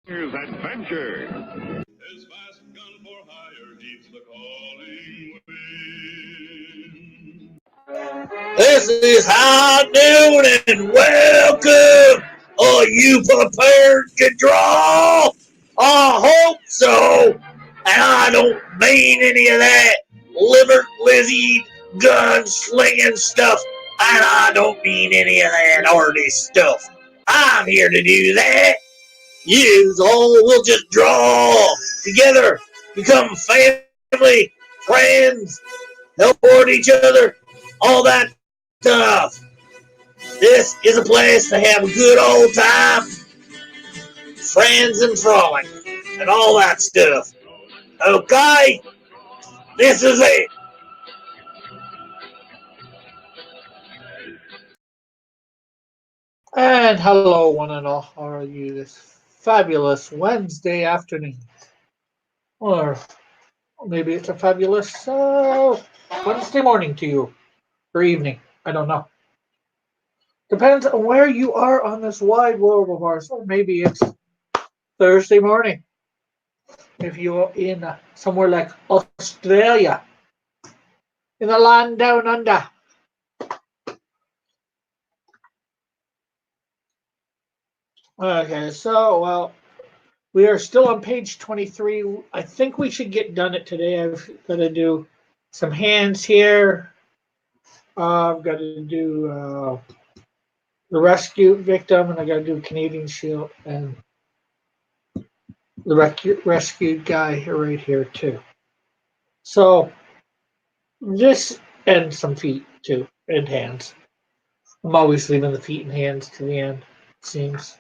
Here's adventure. His fast gun for hire heeds the calling wind. This is High Noon and welcome. Are you prepared to draw? I hope so. And I don't mean any of that liver lizzy gun slinging stuff. And I don't mean any of that arty stuff. I'm here to do that. You all will just draw together, become family, friends, help support each other, all that stuff. This is a place to have a good old time, friends and frolic, and all that stuff. Okay? This is it. And hello, one and all. How are you this fabulous Wednesday afternoon? Or maybe it's a fabulous Wednesday morning to you, or evening. I don't know. Depends on where you are on this wide world of ours. Or maybe it's Thursday morning if you're in somewhere like Australia, in the land down under. Okay, so, well, we are still on page 23. I think we should get done it today. I've got to do some hands here. I've got to do the rescue victim, and I got to do Canadian Shield and the rescued guy here, right here too. So this, and some feet too, and hands. I'm always leaving the feet and hands to the end, it seems.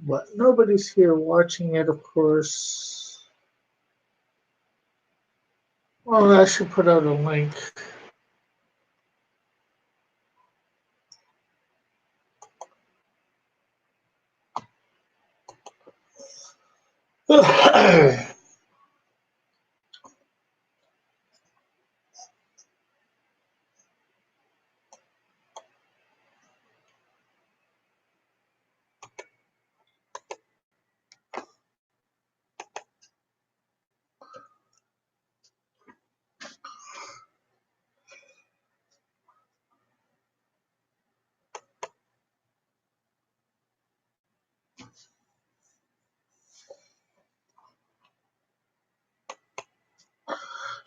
But nobody's here watching it, of course. Well, I should put out a link.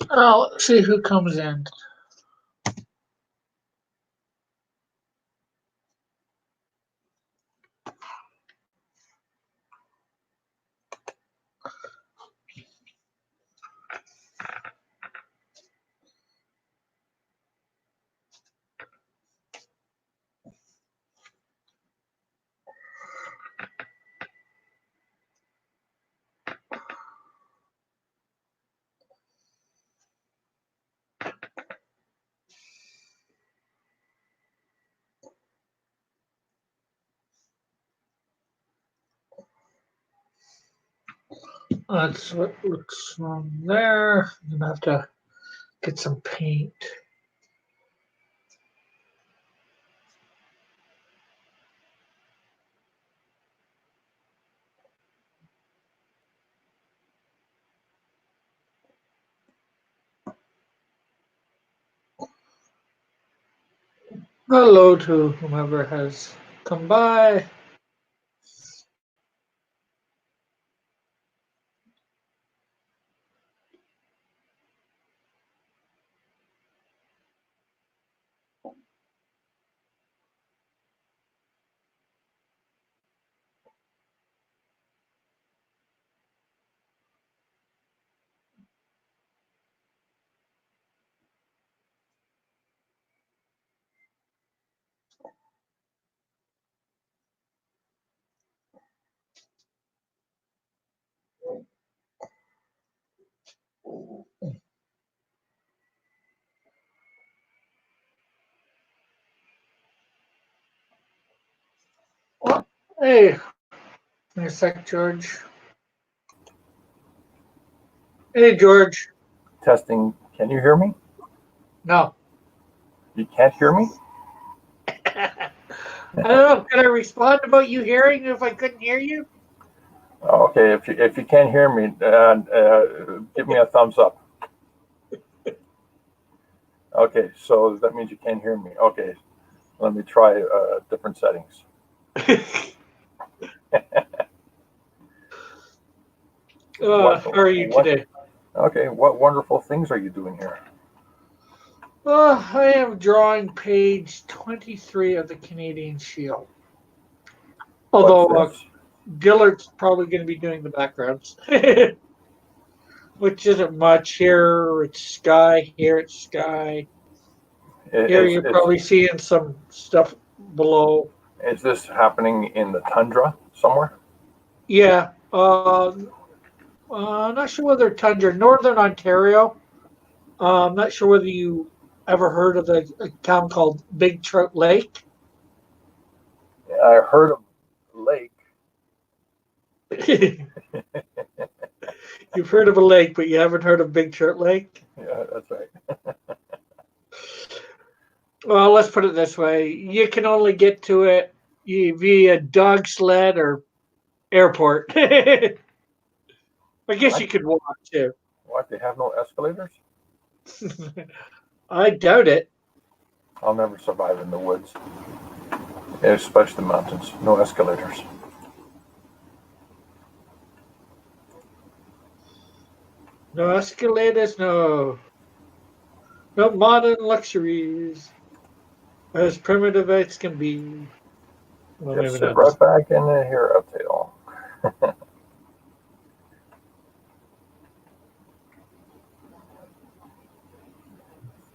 Let's see who comes in. That's what looks wrong there. I'm gonna have to get some paint. Hello to whomever has come by. Hey, wait a sec, George. Hey, George. Testing. Can you hear me? No. You can't hear me? I don't know. Can I respond about you hearing if I couldn't hear you? Oh, okay. If you can't hear me, give me a thumbs up. Okay, so that means you can't hear me. Okay, let me try different settings. How are you today? Okay, what wonderful things are you doing here? I am drawing page 23 of the Canadian Shield. Although What's this? Dillard's probably going to be doing the backgrounds, which isn't much. Here it's sky. Here it's sky. Here you're probably seeing some stuff below. Is this happening in the tundra somewhere? Yeah. Not sure whether tundra, Northern Ontario. I'm not sure whether you ever heard of a town called Big Trout Lake. I heard of lake. You've heard of a lake, but you haven't heard of Big Trout Lake? Yeah, that's right. Well, let's put it this way. You can only get to it via dog sled or airport. I guess What? you could walk too. What? They have no escalators? I doubt it. I'll never survive in the woods, especially the mountains. No escalators. No escalators, no modern luxuries. As primitive as can be. Well, Just maybe sit not. right back in the hero tail.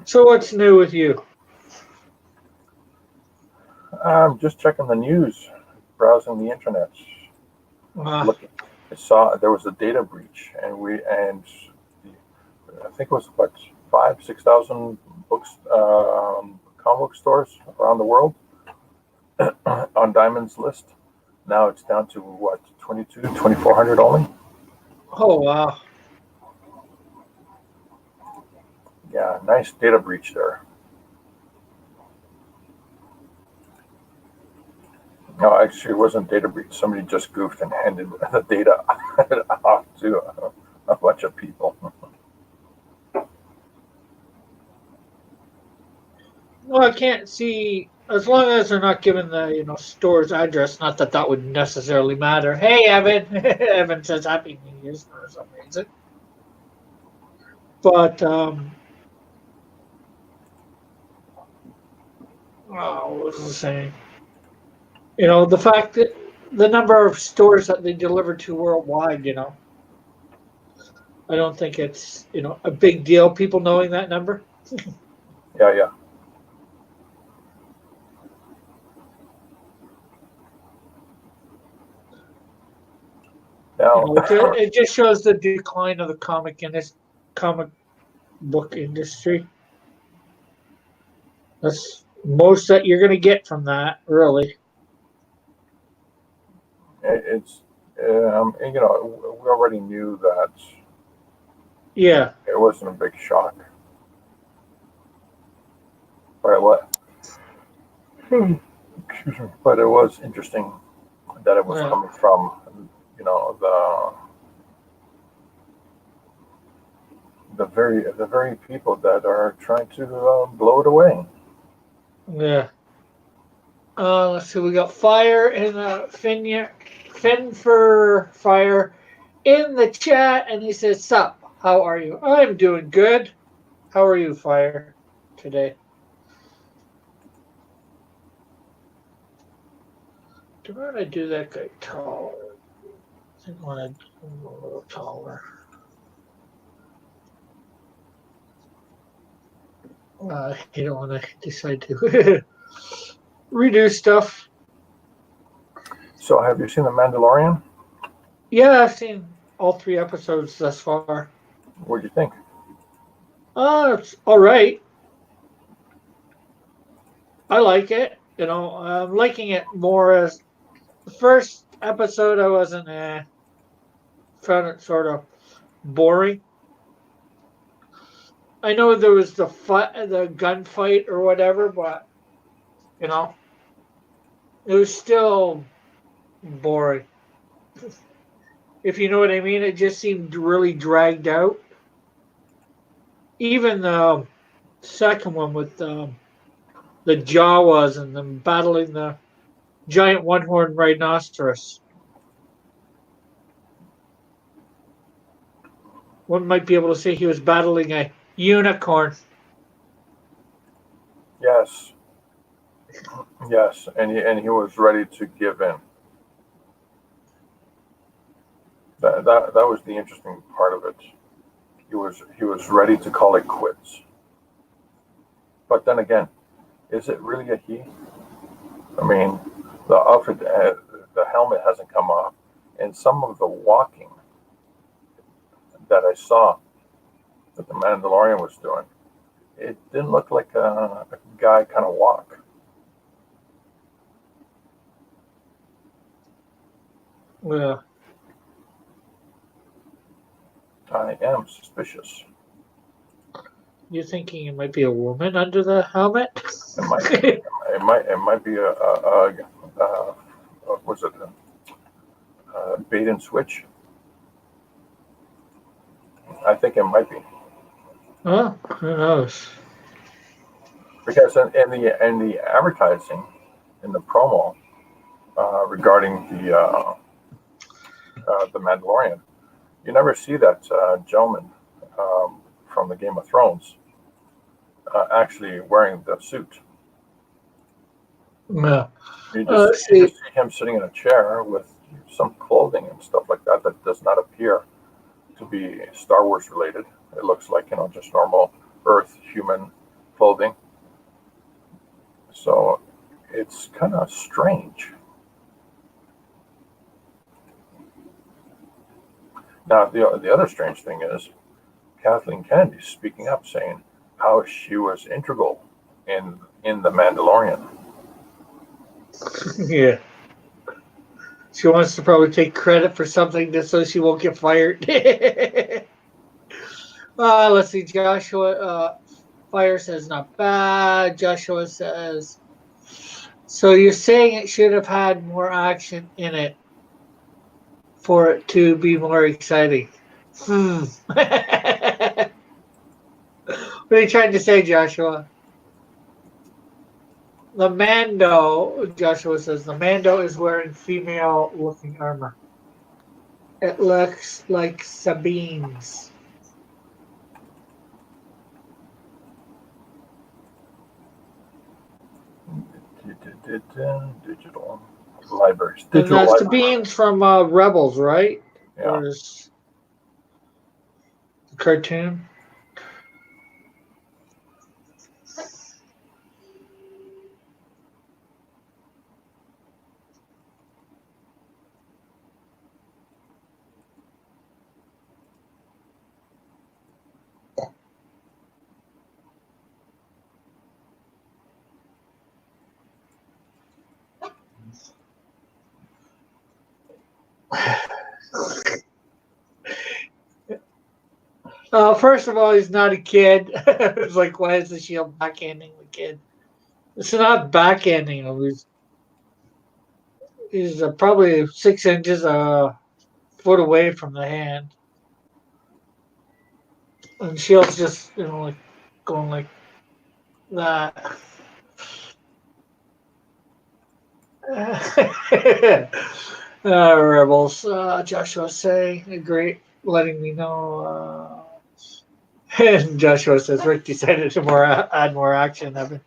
So what's new with you? I'm just checking the news, browsing the internet. Looking, I saw there was a data breach, and I think it was what 6,000 books, comic book stores around the world on Diamond's list. Now it's down to what 2,400 only. Oh wow. Yeah, nice data breach there. No, actually, it wasn't data breach. Somebody just goofed and handed the data off to a bunch of people. Well, I can't see as long as they're not given the store's address. Not that that would necessarily matter. Hey, Evan. Evan says Happy New Year's for some reason. But what was I saying? The fact that the number of stores that they deliver to worldwide. I don't think it's a big deal. People knowing that number. Yeah. Now, it just shows the decline of the comic book industry. That's most that you're going to get from that, really. it's we already knew that. Yeah. It wasn't a big shock. But but it was interesting that it was coming from the very people that are trying to blow it away. Yeah. Let's see. We got Fire in Finn for Fire in the chat, and he says, "Sup? How are you? I'm doing good. How are you, Fire, today?" Do I want to do that guy taller? I think I want to do him a little taller. You don't want to decide to redo stuff. So, have you seen The Mandalorian? Yeah, I've seen all 3 episodes thus far. What do you think? It's all right. I like it. I'm liking it more as The first episode I wasn't found it sort of boring. I know there was the gunfight or whatever, but you know, it was still boring. If you know what I mean, it just seemed really dragged out. Even the second one with the Jawas and them battling the giant one-horned rhinoceros. One might be able to say he was battling a unicorn. Yes, yes, and he was ready to give in. That was the interesting part of it. He was ready to call it quits. But then again, is it really a he? I mean, the outfit, the helmet hasn't come off, and some of the walking that I saw that the Mandalorian was doing, it didn't look like a guy kind of walk. Well, I am suspicious. you're thinking it might be a woman under the helmet? It might, it might be a what's it, a bait and switch. I think it might be Oh, who knows? because in the advertising, in the promo regarding the Mandalorian, you never see that gentleman from the Game of Thrones actually wearing the suit. Yeah. You See, just see him sitting in a chair with some clothing and stuff like that that does not appear to be Star Wars related. It looks like just normal Earth human clothing. So it's kind of strange. Now the other strange thing is Kathleen Kennedy speaking up, saying how she was integral in the Mandalorian. yeah. She wants to probably take credit for something just so she won't get fired. Let's see. Joshua Fire says not bad. Joshua says, so you're saying it should have had more action in it for it to be more exciting. What are you trying to say, Joshua? The Mando, Joshua says, the Mando is wearing female looking armor. It looks like Sabine's. Digital libraries. And Digital that's library. Sabine's from Rebels, right? Yeah. Or is the cartoon? First of all, he's not a kid. It's like, why is the shield backhanding the kid? It's not backhanding him. He's probably 6 inches a foot away from the hand. And shield's just, like going like that. Rebels. Joshua saying, great, letting me know. And Joshua says, Rick decided to add more action, Evan.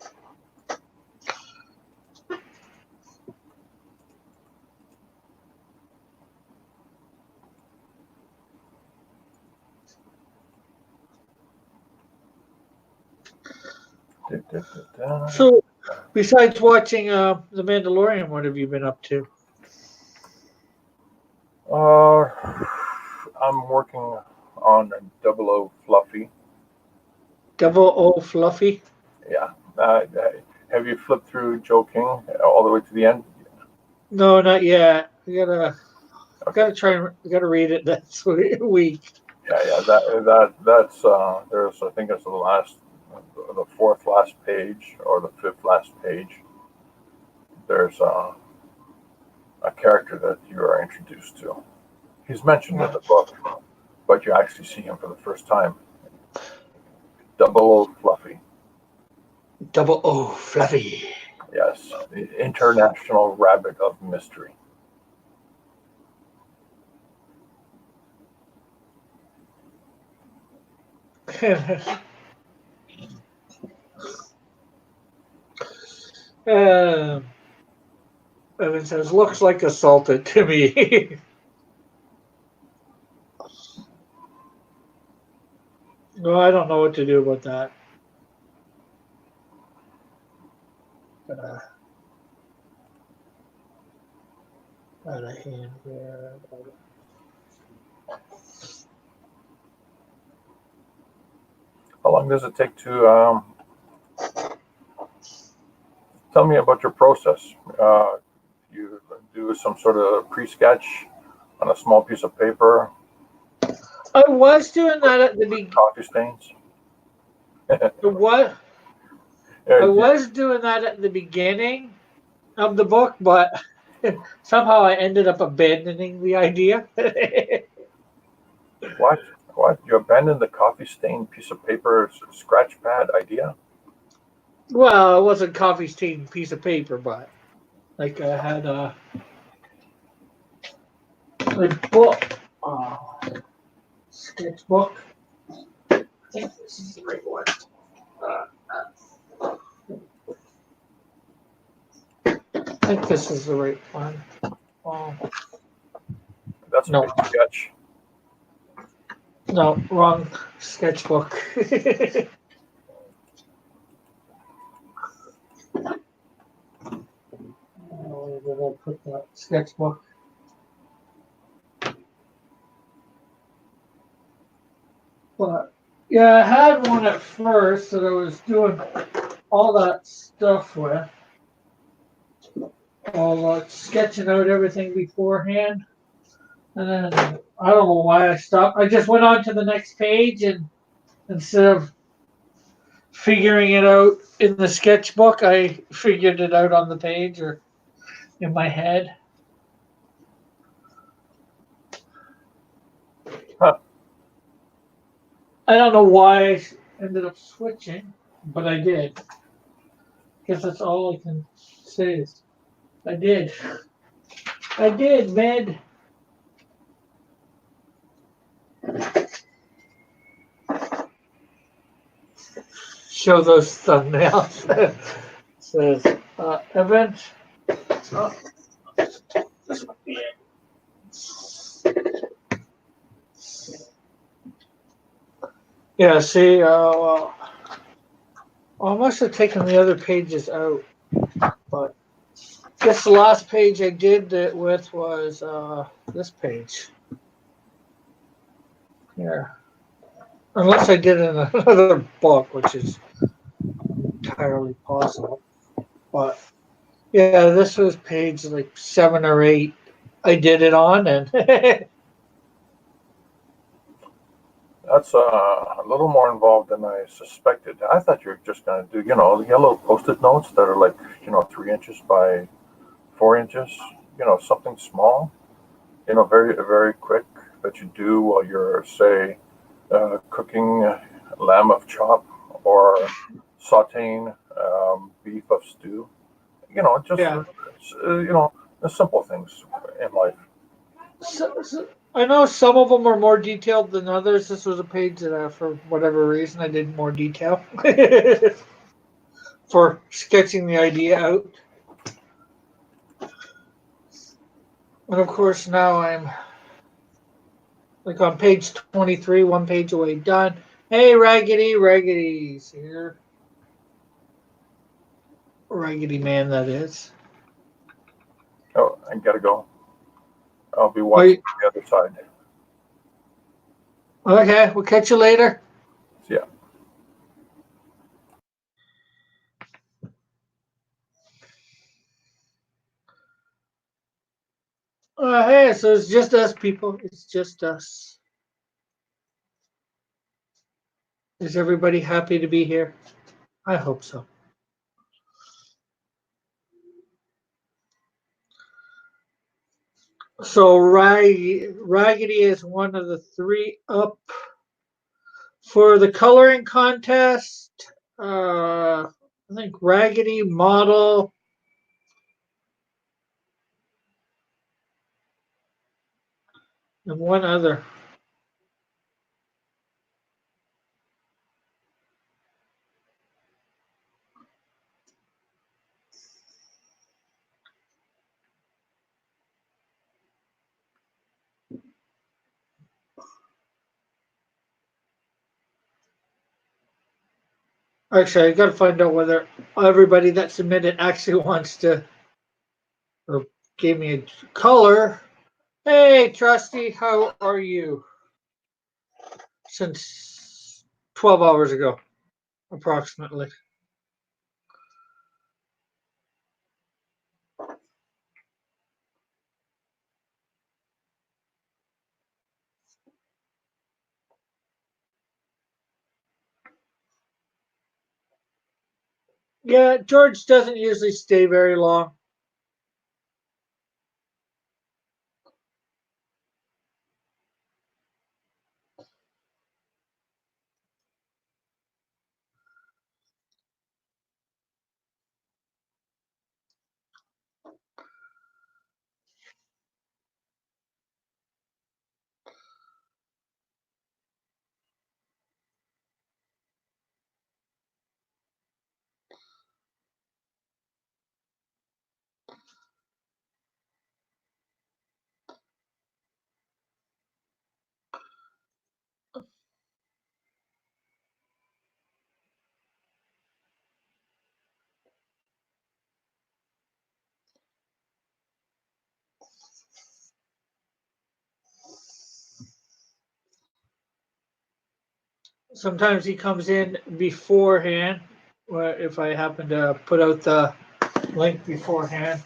So, besides watching The Mandalorian, what have you been up to? I'm working on a Double O Fluffy. Double O Fluffy? Yeah. Have you flipped through Joe King all the way to the end? No, not yet. We gotta try and we gotta read it this week. Yeah. That's there's I think it's the fourth last page or the fifth last page. There's a character that you are introduced to. He's mentioned in the book, but you actually see him for the first time. Double O Fluffy. Double O, Fluffy. Yes, the International Rabbit of Mystery. um, Evan says, looks like assaulted to me. No, I don't know what to do about that. Got a hand there. How long does it take to tell me about your process? You do some sort of pre-sketch on a small piece of paper, I was doing that at the beginning. coffee stains. What? I was doing that at the beginning of the book, but somehow I ended up abandoning the idea. What? What? You abandoned the coffee stained piece of paper scratch pad idea? Well, it wasn't coffee stained piece of paper, but like I had a book, sketchbook. I think this is the right one. I think this is the right one. That's a No. big sketch. No, wrong sketchbook. Where did I put that sketchbook? But yeah, I had one at first that I was doing all that stuff with, all sketching out everything beforehand, and then I don't know why I stopped. I just went on to the next page, and instead of figuring it out in the sketchbook, I figured it out on the page or in my head. Huh. I don't know why I ended up switching, but I did. Guess that's all I can say is I did. I did, Med. Show those thumbnails. Says event. Oh, this might be it. Yeah, see, well, I must have taken the other pages out, but I guess the last page I did it with was this page. Here. Unless I did it in another book, which is entirely possible. But yeah, this was page like 7 or 8. I did it on, and That's a little more involved than I suspected. I thought you were just going to do, the yellow post-it notes that are like, 3 inches by 4 inches, something small, very, very quick that you do while you're, say, cooking lamb of chop or sauteing beef of stew. Just, yeah. the simple things in life. So I know some of them are more detailed than others. This was a page that, for whatever reason, I did more detail for sketching the idea out. And of course, now I'm like on page 23, one page away, done. Hey, Raggedy's here. Raggedy Man, that is. Oh, I gotta go. I'll be watching the other side. Okay, we'll catch you later. See ya. Hey, so it's just us, people. It's just us. Is everybody happy to be here? I hope so. So Raggedy is one of the three up for the coloring contest. I think Raggedy, Model, and one other. Actually, I got to find out whether everybody that submitted actually wants to or gave me a color. Hey, Trusty, how are you? Since 12 hours ago, approximately. Yeah, George doesn't usually stay very long. Sometimes he comes in beforehand, if I happen to put out the link beforehand.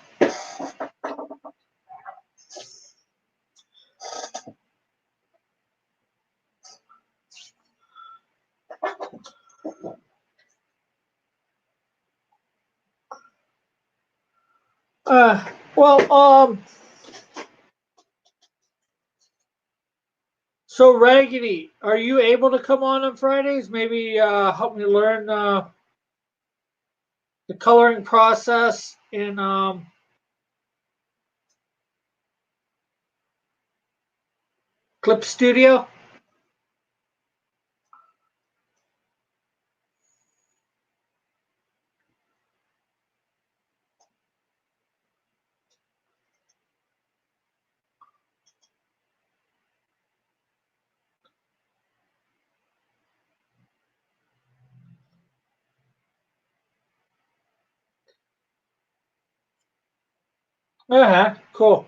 Uh, well, so Raggedy, are you able to come on Fridays? Maybe help me learn the coloring process in Clip Studio? Uh-huh, cool.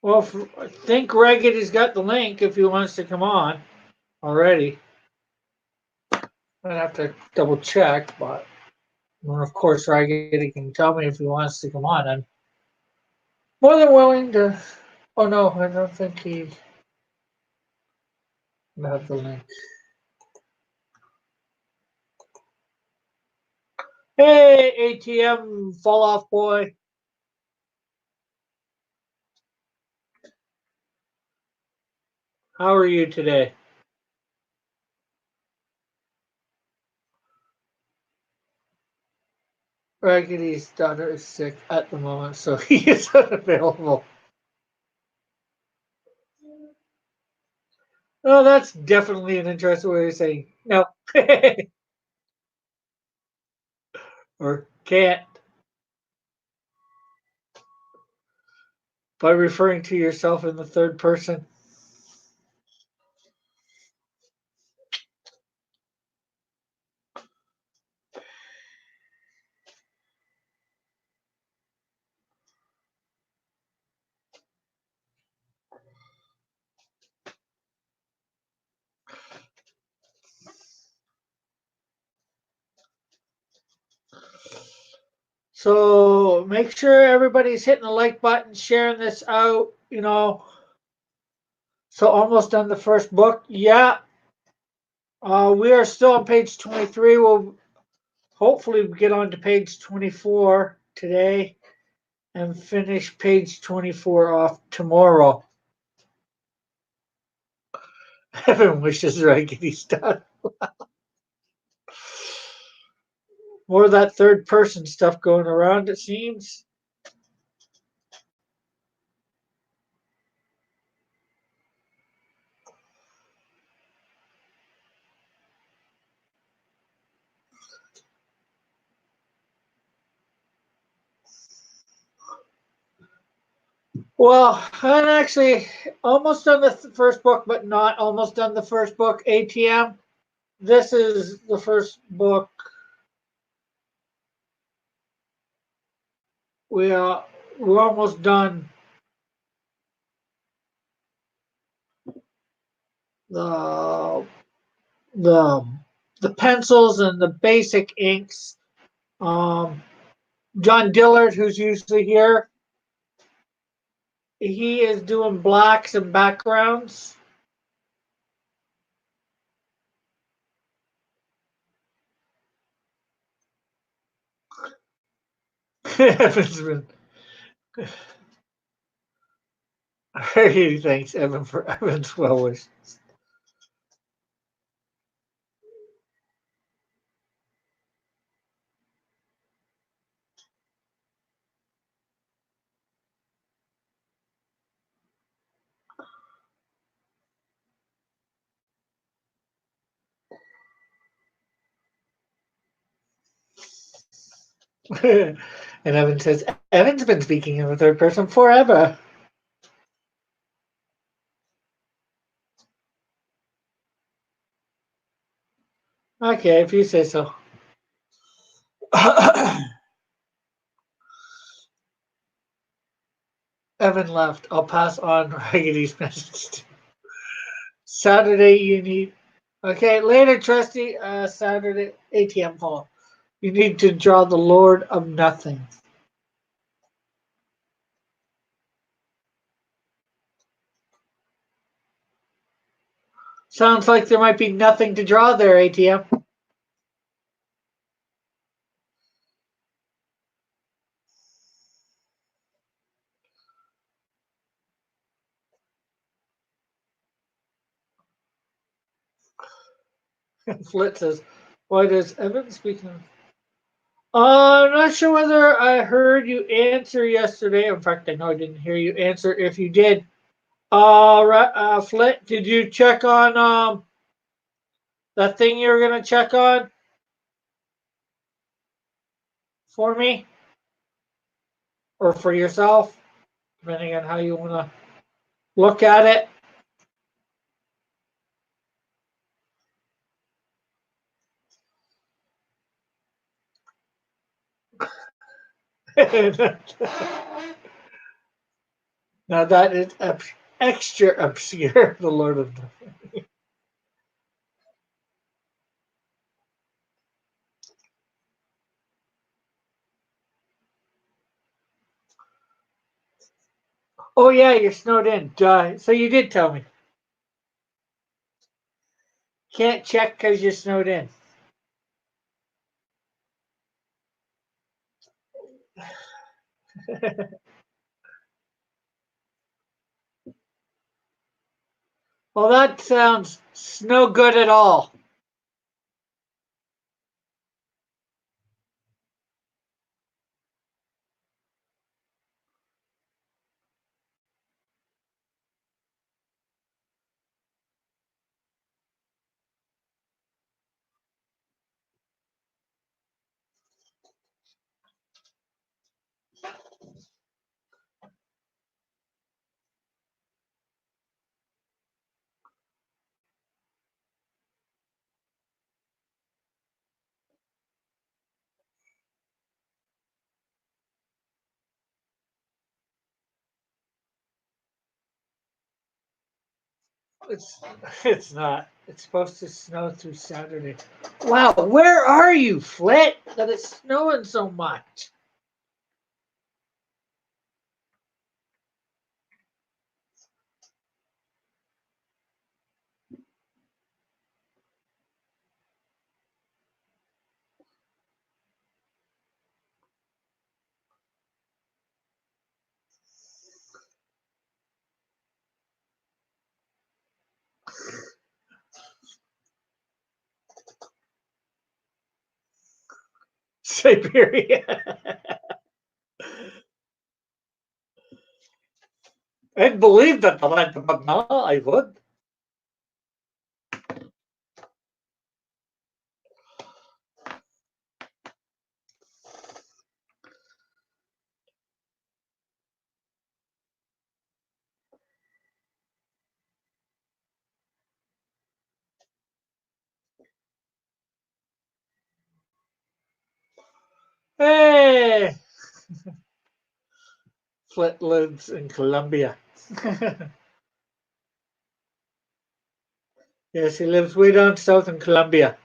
Well, I think Raggedy's got the link if he wants to come on already. I'd have to double check, but well, of course Raggedy can tell me if he wants to come on. I'm more than willing to. Oh no, I don't think he have the link. Hey, ATM fall off boy. How are you today? Raggedy's daughter is sick at the moment, so he is unavailable. Oh, that's definitely an interesting way of saying no. Or can't. By referring to yourself in the third person. So make sure everybody's hitting the like button, sharing this out, So almost done the first book. Yeah. We are still on page 23. We'll hopefully get on to page 24 today and finish page 24 off tomorrow. Heaven wishes Raggedy done. More of that third person stuff going around, it seems. Well, I'm actually almost done the first book, but not almost done the first book. ATM. This is the first book. We're almost done the the the pencils and the basic inks. John Dillard, who's usually here, he is doing blacks and backgrounds. Evan's been. Thanks, Evan, for Evan's well wishes. And Evan says, Evan's been speaking in the third person forever. Okay, if you say so. Evan left. I'll pass on Raggedy's message. Saturday, you need. Okay, later, Trusty. Saturday, ATM call. You need to draw the Lord of Nothing. Sounds like there might be nothing to draw there, ATM. Flit says, why does Evan speak now? I'm not sure whether I heard you answer yesterday. In fact, I know I didn't hear you answer. If you did, Flit, did you check on that thing you were gonna check on for me or for yourself, depending on how you want to look at it? Now that is extra obscure. The Lord of Nothing. Oh yeah, you're snowed in. So you did tell me. Can't check because you're snowed in. Well, that sounds no good at all. It's it's not. It's supposed to snow through Saturday. Wow, where are you, Flit? That it's snowing so much. Siberia. I'd believe that, but no, I would. Hey, Flint lives in Colombia. Yes, he lives way down south in Colombia.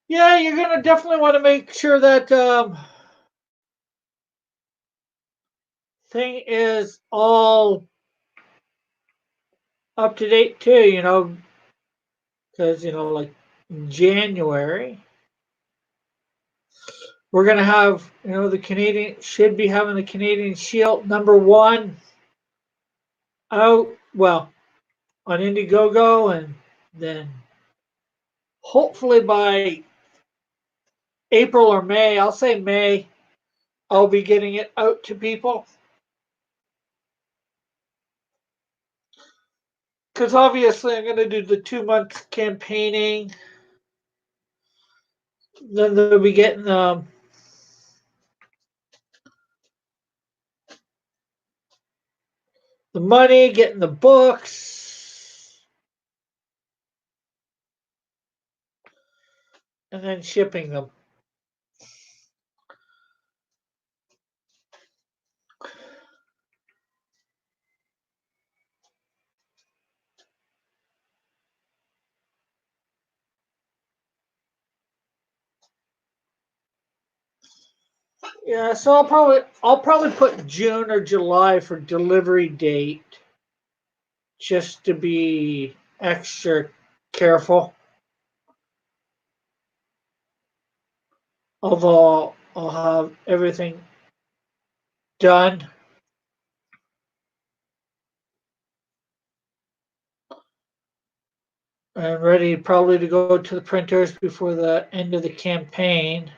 Yeah, you're gonna definitely want to make sure that thing is all up to date too. Because like in January, we're gonna have the Canadian should be having the Canadian Shield #1 out. Well, on Indiegogo, and then hopefully by April or May, I'll say May, I'll be getting it out to people. Because obviously I'm going to do the 2 month campaigning. Then they'll be getting the money, getting the books, and then shipping them. Yeah, so I'll probably put June or July for delivery date, just to be extra careful. Although I'll have everything done. I'm ready probably to go to the printers before the end of the campaign.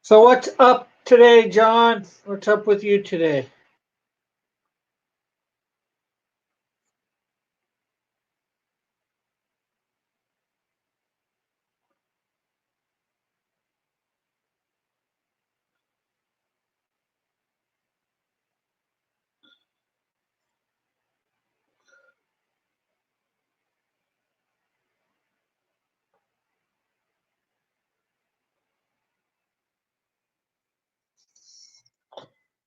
So what's up today, John? What's up with you today?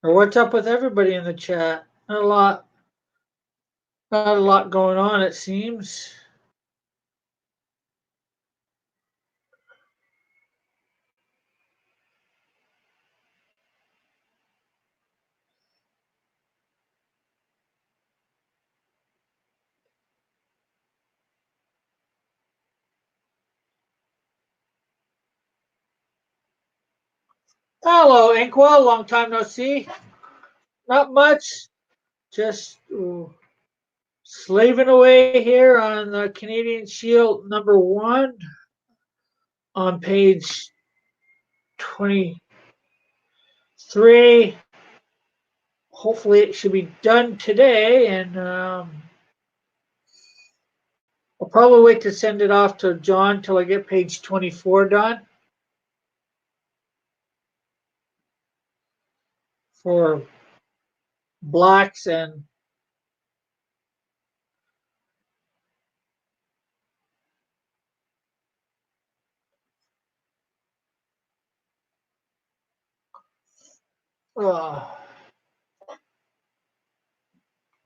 Or what's up with everybody in the chat? Not a lot going on, it seems. Hello, Inkwell. Long time no see. Not much. Just slaving away here on the Canadian Shield #1 on page 23. hopefully it should be done today, and I'll probably wait to send it off to John till I get page 24 done for blacks and uh,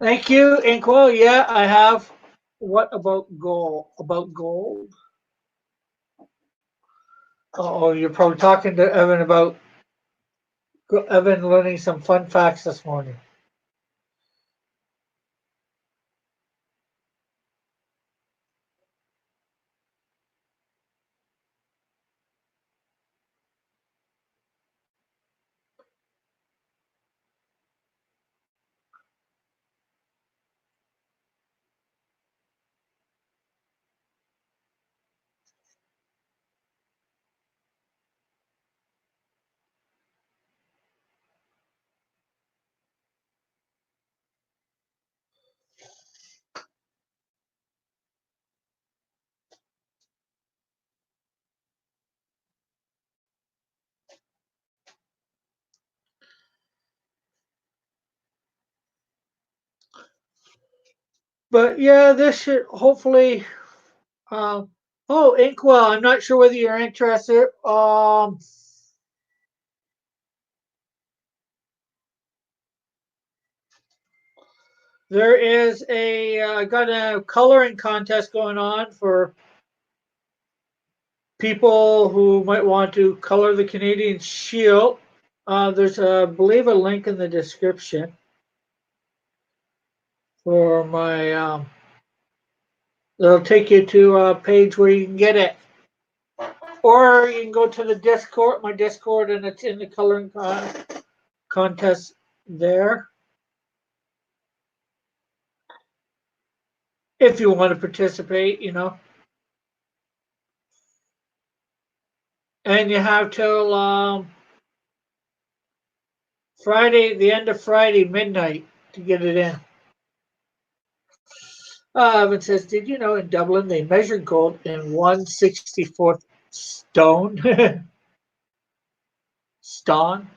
thank you, Inkwell. Yeah, I have. What about gold? About gold? Oh, you're probably talking to Evan about Evan learning some fun facts this morning. But yeah, this should hopefully. Oh, Inkwell, I'm not sure whether you're interested. There is got a coloring contest going on for people who might want to color the Canadian Shield. There's, I believe, a link in the description for my. It'll take you to a page where you can get it, or you can go to the Discord, my Discord, and it's in the coloring contest there. If you want to participate, and you have till Friday, the end of Friday midnight to get it in. It says, did you know in Dublin they measure gold in 1/64th stone? Stone.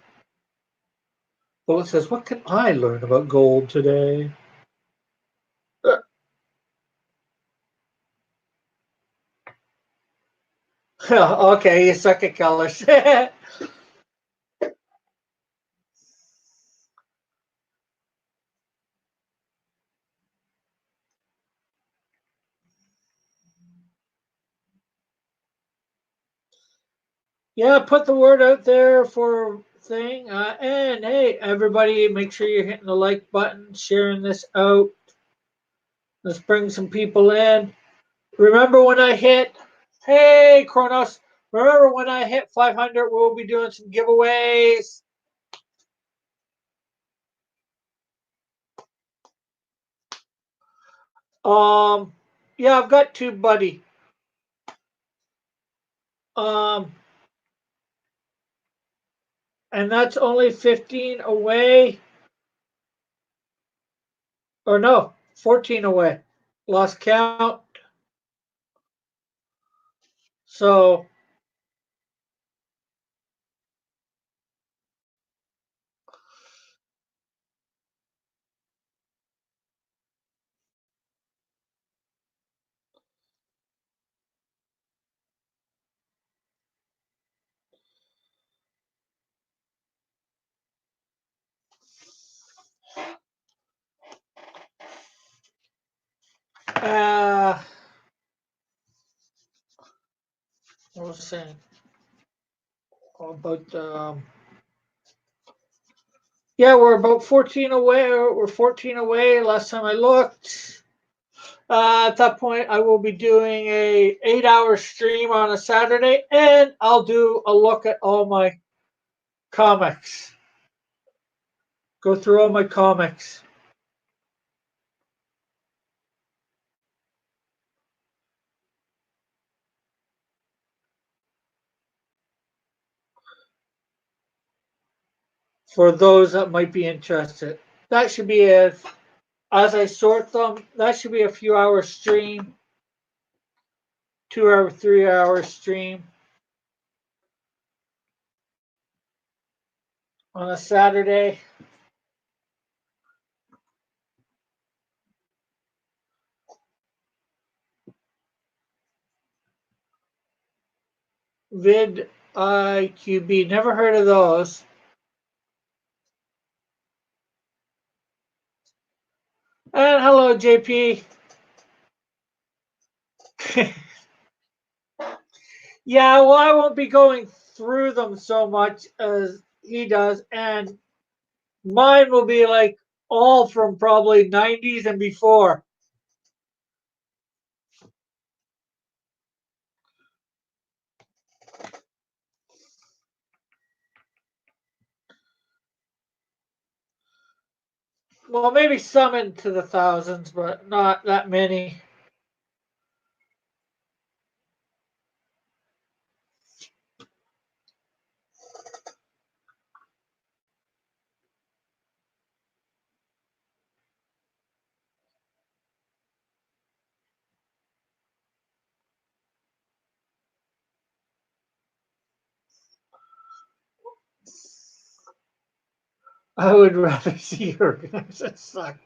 Well, it says, what can I learn about gold today? Okay, you suck at colors. Yeah, put the word out there for thing. And hey, everybody, make sure you're hitting the like button, sharing this out. Let's bring some people in. Remember when I hit, hey, Kronos, remember when I hit 500, we'll be doing some giveaways. Yeah, I've got two, buddy. And that's only 15 away. Or no, 14 away. Lost count. So what was I saying? About yeah, we're about 14 away. We're 14 away. Last time I looked. At that point, I will be doing a 8-hour stream on a Saturday, and I'll do a look at all my comics. Go through all my comics. For those that might be interested. that should be as I sort them. That should be a few hours stream, 2 hour, 3 hour stream on a Saturday. Vid IQB, never heard of those. And hello, JP. Yeah, well, I won't be going through them so much as he does, and mine will be like all from probably 90s and before. Well, maybe some into the thousands, but not that many. I would rather see organized suck.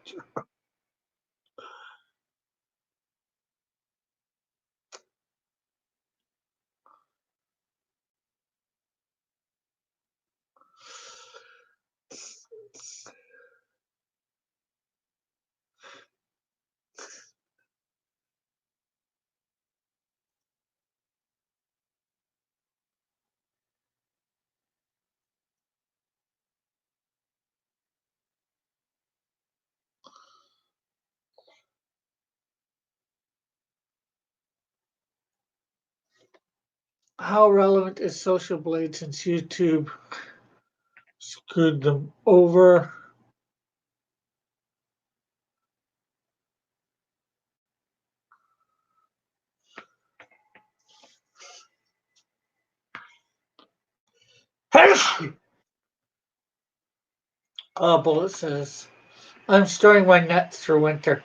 How relevant is Social Blade since YouTube screwed them over? Bullet says, I'm storing my nuts for winter.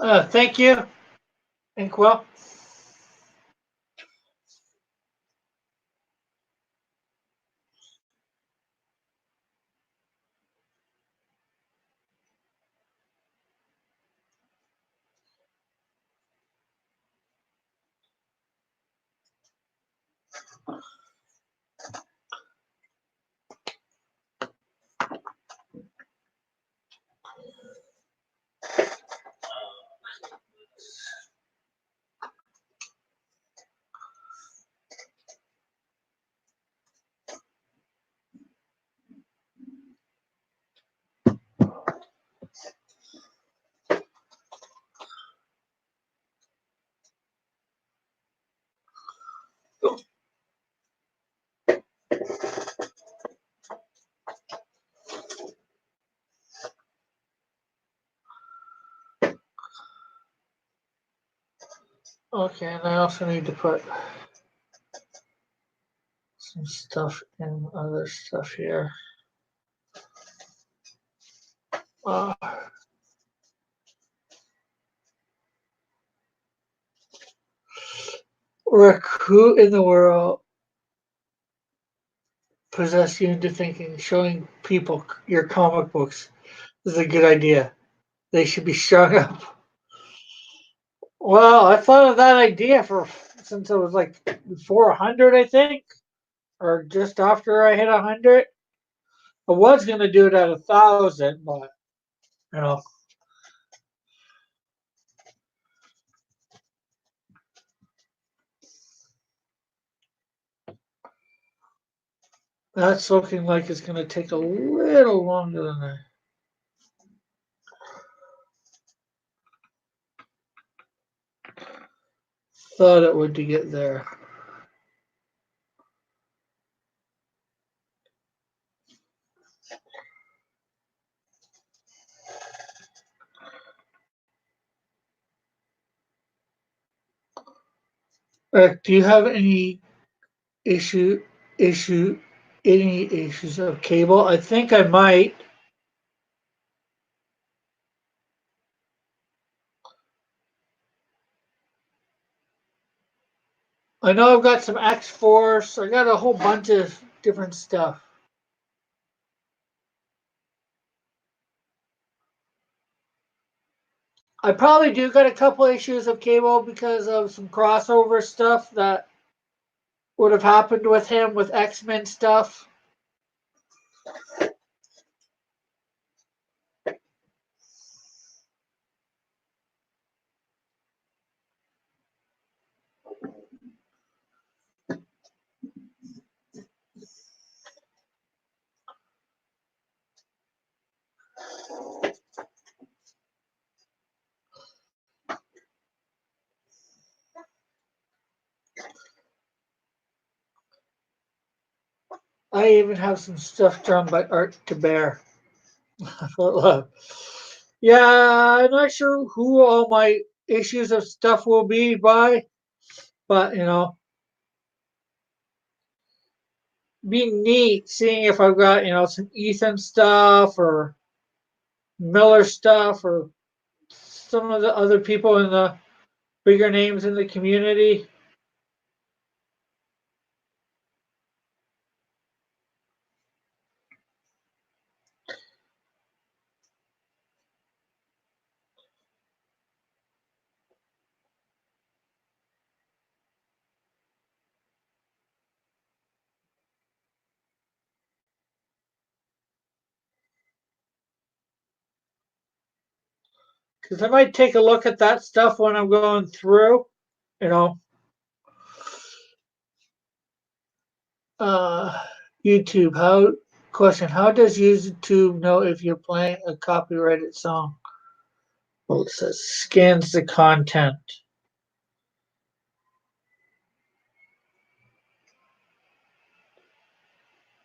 Thank you, Inkwell. Okay, and I also need to put some stuff in other stuff here. Rick, who in the world possessed you into thinking showing people your comic books is a good idea? They should be strung up. Well, I thought of that idea since it was like before 100, I think, or just after I hit 100. I was gonna do it at 1,000, but you know, that's looking like it's gonna take a little longer than I thought it would to get there. Do you have issue issue any issues of cable? I think I might. I know I've got some X Force. I got a whole bunch of different stuff. I probably do got a couple issues of cable because of some crossover stuff that would have happened with him with X-Men stuff. I even have some stuff drawn by Art to Bear. Yeah, I'm not sure who all my issues of stuff will be by, but be neat seeing if I've got some Ethan stuff or Miller stuff or some of the other people in the bigger names in the community. Because I might take a look at that stuff when I'm going through, you know. Uh, YouTube, how does YouTube know if you're playing a copyrighted song? Well, it says scans the content.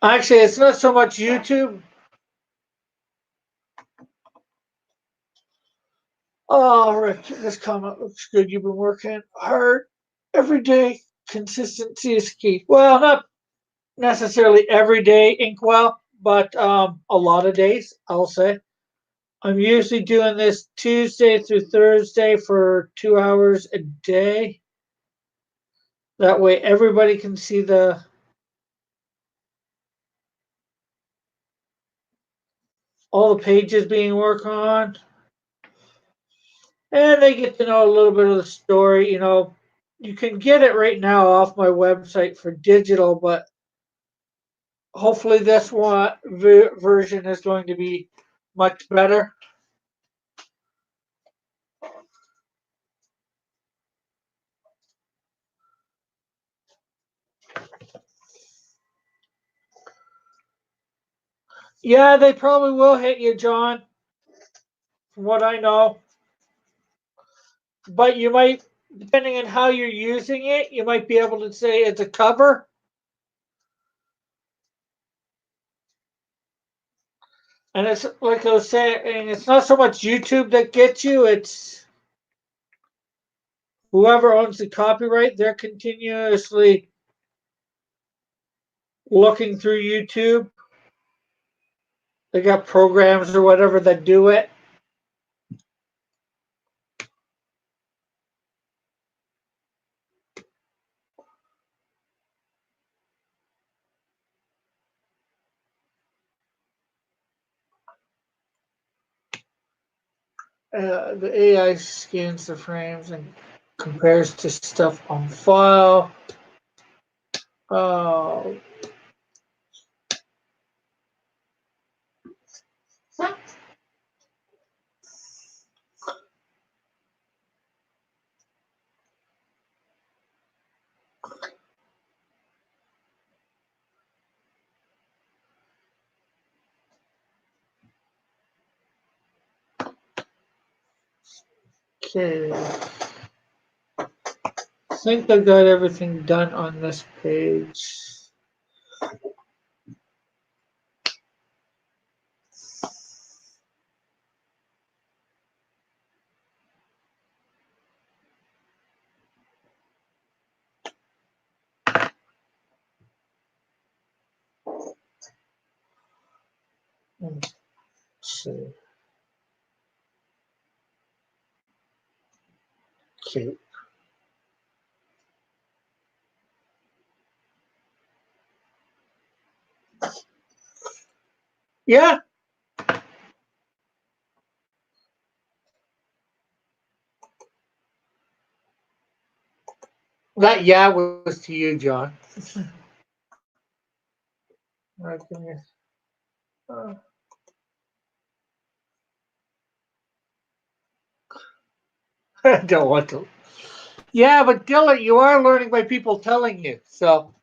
Actually, it's not so much YouTube. Oh, Rick, this comment looks good. You've been working hard every day. Consistency is key. Well, not necessarily every day, Inkwell, but a lot of days, I'll say. I'm usually doing this Tuesday through Thursday for 2 hours a day. That way everybody can see all the pages being worked on. And they get to know a little bit of the story. You can get it right now off my website for digital, but hopefully this one version is going to be much better. Yeah, they probably will hit you, John, from what I know. But you might, depending on how you're using it, you might be able to say it's a cover. And it's like I was saying, it's not so much YouTube that gets you, it's whoever owns the copyright, they're continuously looking through YouTube. They got programs or whatever that do it. The AI scans the frames and compares to stuff on file. Uh, okay. I think I got everything done on this page. Let's see. Okay. Yeah. That yeah was to you, John. Right, give me I don't want to. Yeah, but Dylan, you are learning by people telling you. So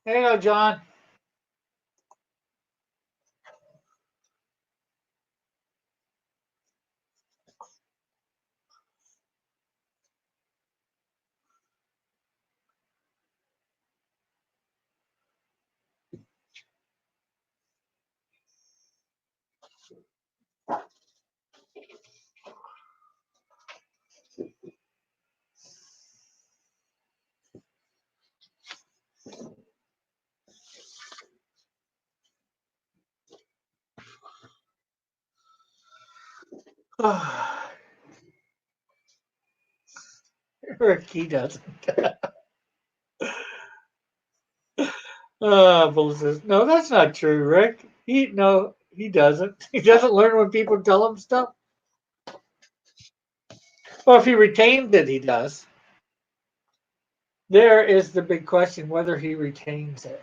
there you go, John. Rick, he doesn't. Bull says, no, that's not true, Rick. He doesn't. He doesn't learn when people tell him stuff. Well, if he retains it, he does. There is the big question whether he retains it.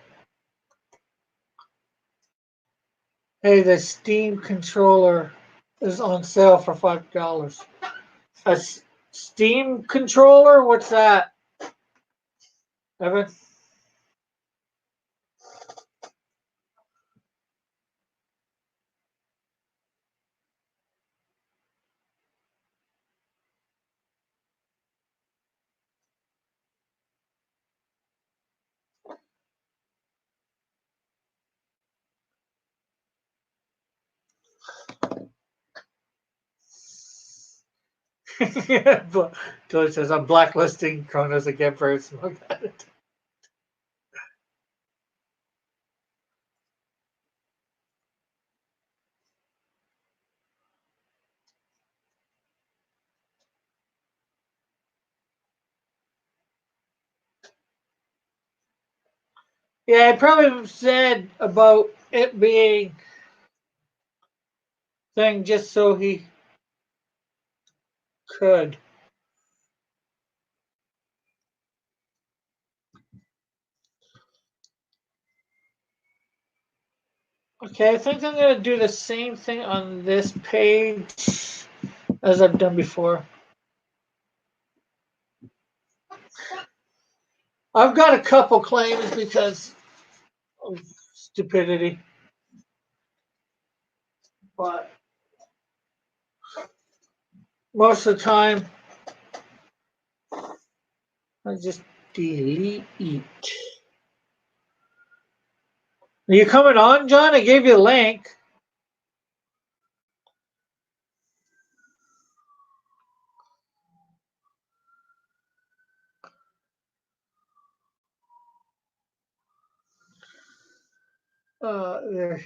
Hey, the Steam controller is on sale for $5. A Steam controller? What's that, Evan? George says, I'm blacklisting Kronos again for his smoke addict. Yeah, I probably said about it being thing just so he could. Okay, I think I'm going to do the same thing on this page as I've done before. I've got a couple claims because of stupidity. But most of the time, I just delete it. Are you coming on, John? I gave you the link. There.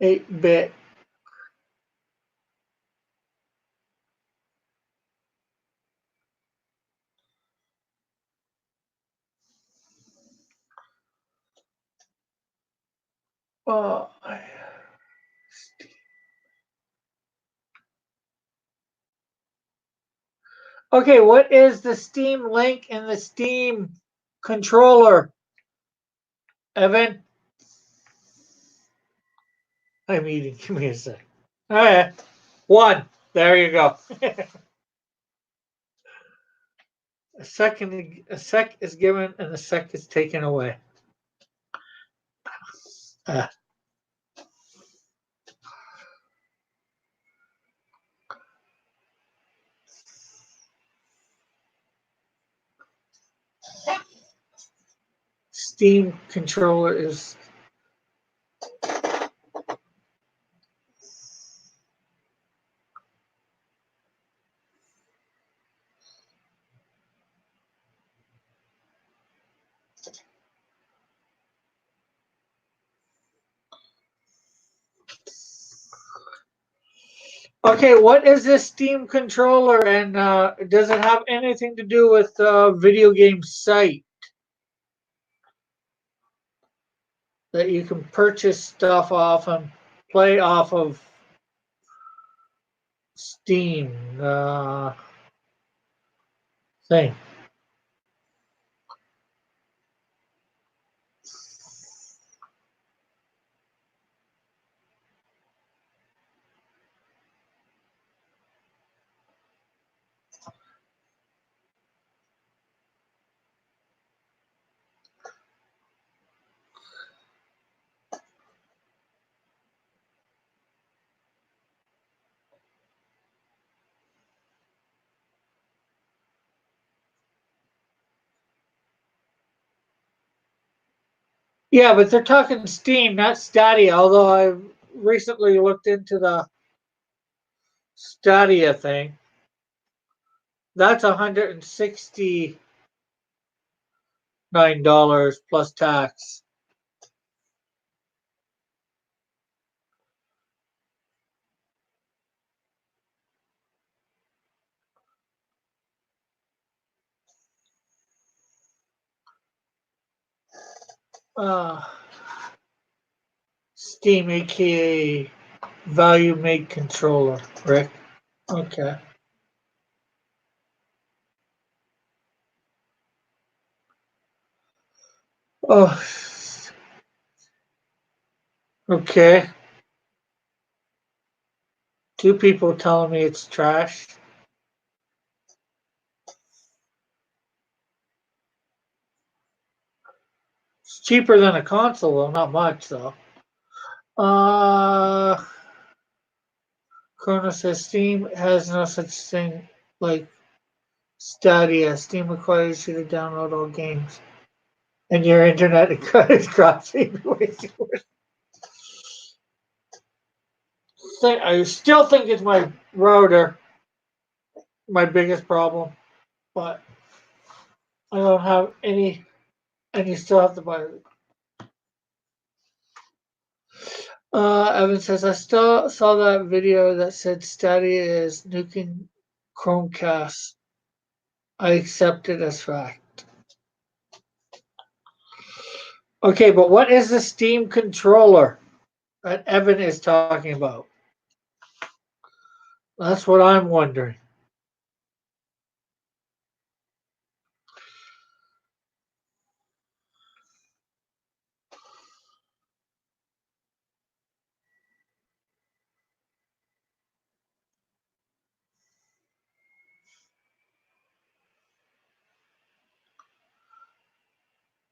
8-bit. Uh, okay, what is the Steam link in the Steam controller? Evan? I'm eating. Give me a sec. All right. 1. There you go. A sec is given and a sec is taken away. Uh, Steam controller is. Okay, what is this Steam controller, and does it have anything to do with video game site that you can purchase stuff off and play off of Steam thing? Yeah, but they're talking Steam, not Stadia. Although I recently looked into the Stadia thing. That's $169 plus tax. Uh, Steam, aka Value Made Controller, Rick. Okay. Oh, okay. Two people telling me it's trash. It's cheaper than a console, though. Not much, though. Chrono says Steam has no such thing like Stadia. Steam requires you to download all games. And your internet is crossing. I still think it's my router, my biggest problem. But I don't have any, and you still have to buy it. Evan says, I still saw that video that said Stadia is nuking Chromecast. I accept it as fact. Okay, but what is the Steam controller that Evan is talking about? That's what I'm wondering.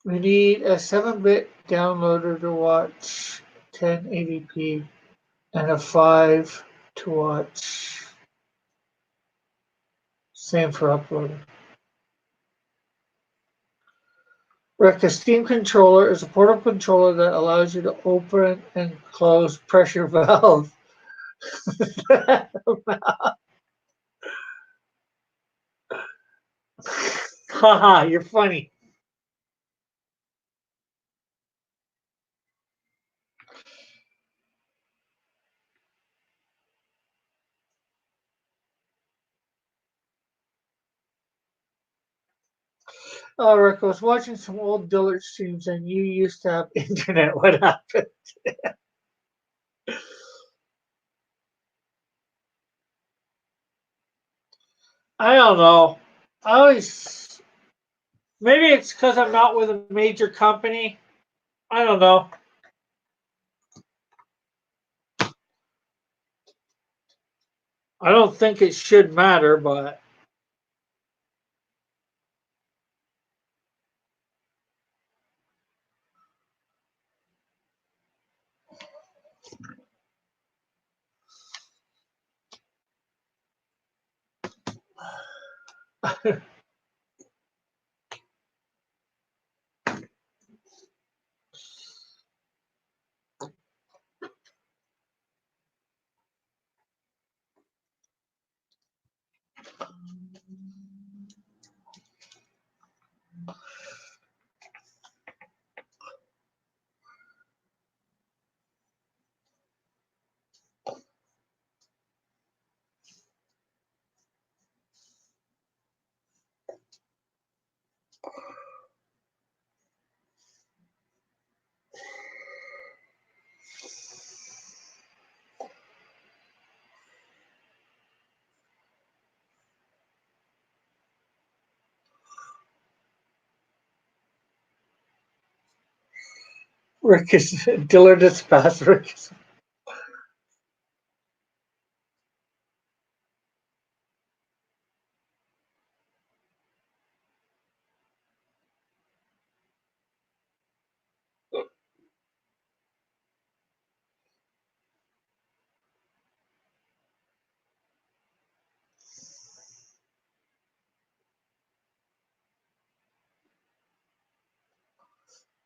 We need a 7-bit downloader to watch 1080p and a 5 to watch. Same for uploading. Rick, a Steam controller is a portable controller that allows you to open and close pressure valves. Haha, you're funny. Oh, Rick, I was watching some old Dillard streams and you used to have internet. What happened? I don't know. I always. Maybe it's because I'm not with a major company. I don't know. I don't think it should matter, but. Rick is Dillard is fast. Rick is.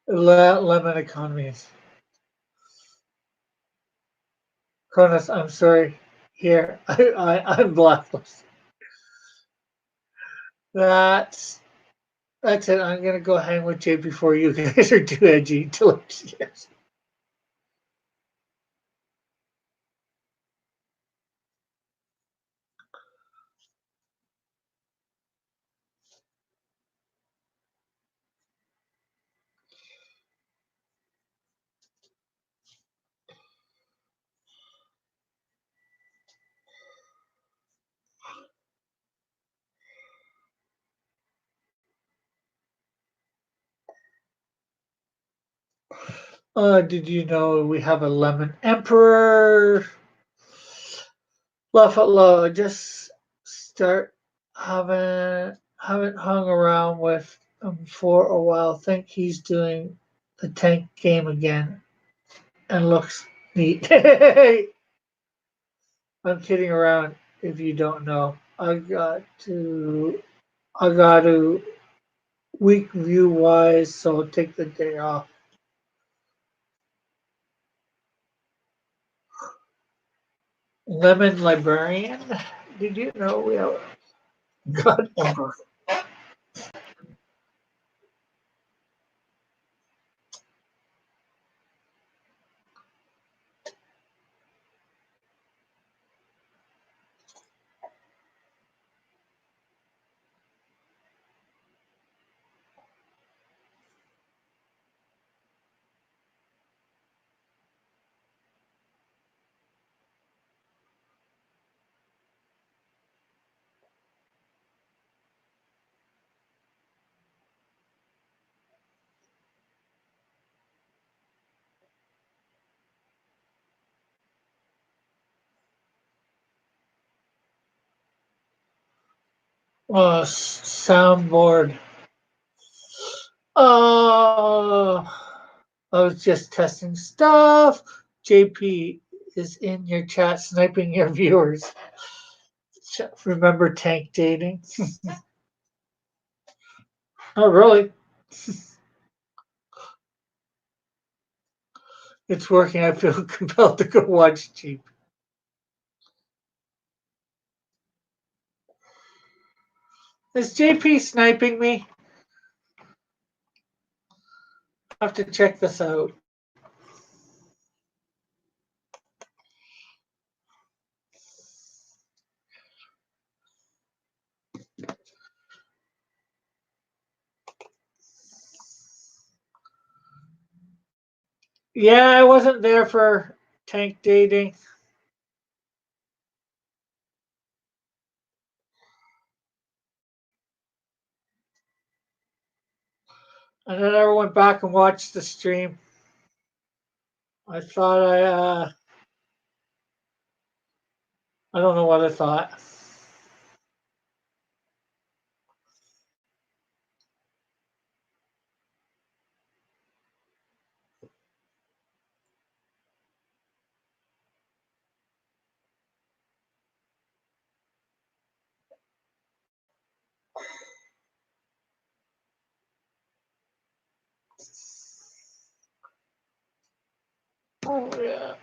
Lemon economies. Cronus, I'm sorry. Here, I'm blacklisted. That's that's it. I'm gonna go hang with Jay before you guys are too edgy. Yes. Did you know we have a lemon emperor? Buffalo, just start haven't hung around with him for a while. Think he's doing the tank game again and looks neat. I'm kidding around if you don't know. I got to week view wise, so take the day off. Lemon librarian. Did you know we have God Emperor? Soundboard. Uh, I was just testing stuff. JP is in your chat sniping your viewers. Remember tank dating? Oh, really? It's working. I feel compelled to go watch JP. Is JP sniping me? I have to check this out. Yeah, I wasn't there for tank dating. And then I went back and watched the stream. I thought I don't know what I thought. Oh yeah.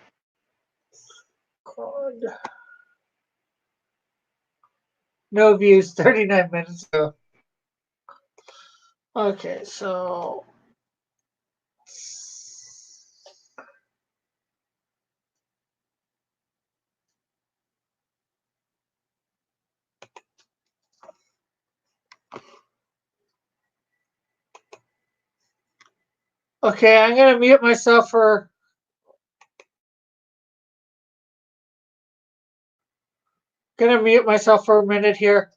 God. No views 39 minutes ago. Okay, so okay, I'm gonna mute myself for a minute here.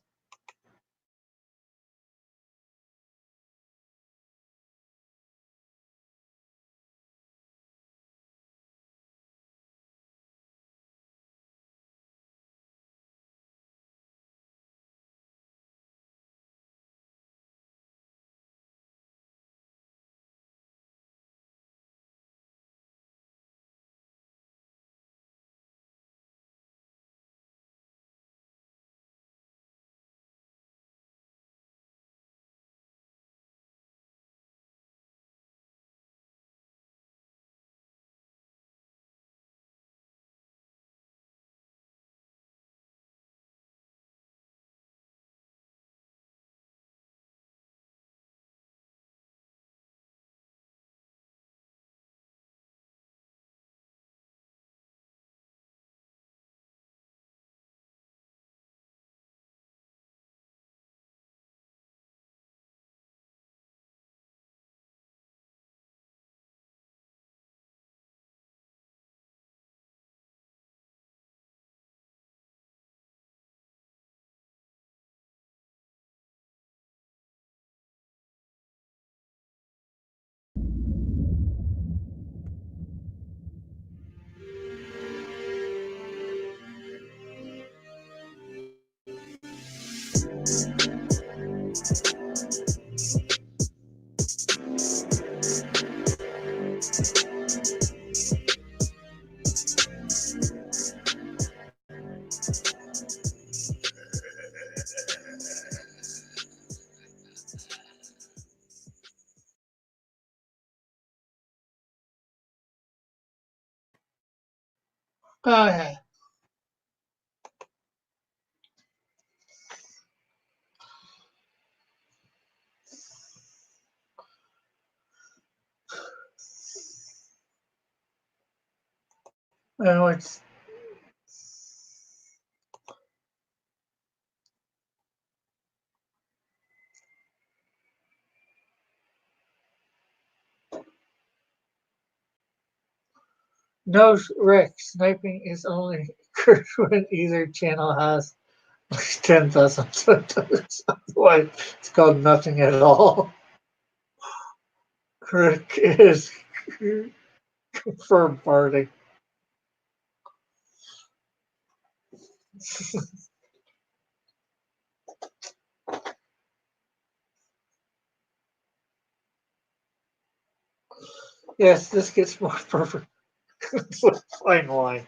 Okay. Well, it's no, Rick. Sniping is only good when either channel has like 10,000 subtitles. Otherwise, it's called nothing at all. Rick is confirmed party. Yes, this gets more perfect. Fine line.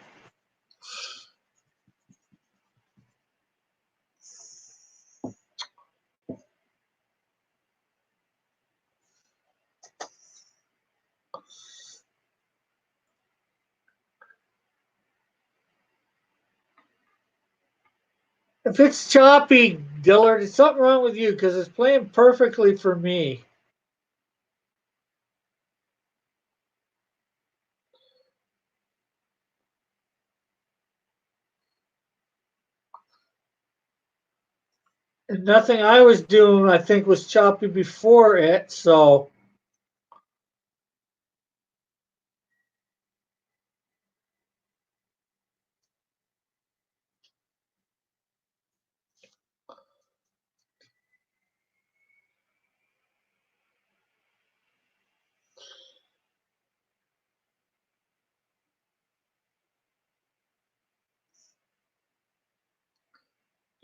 If it's choppy, Dillard, it's something wrong with you because it's playing perfectly for me. And nothing I was doing, I think, was choppy before it, so.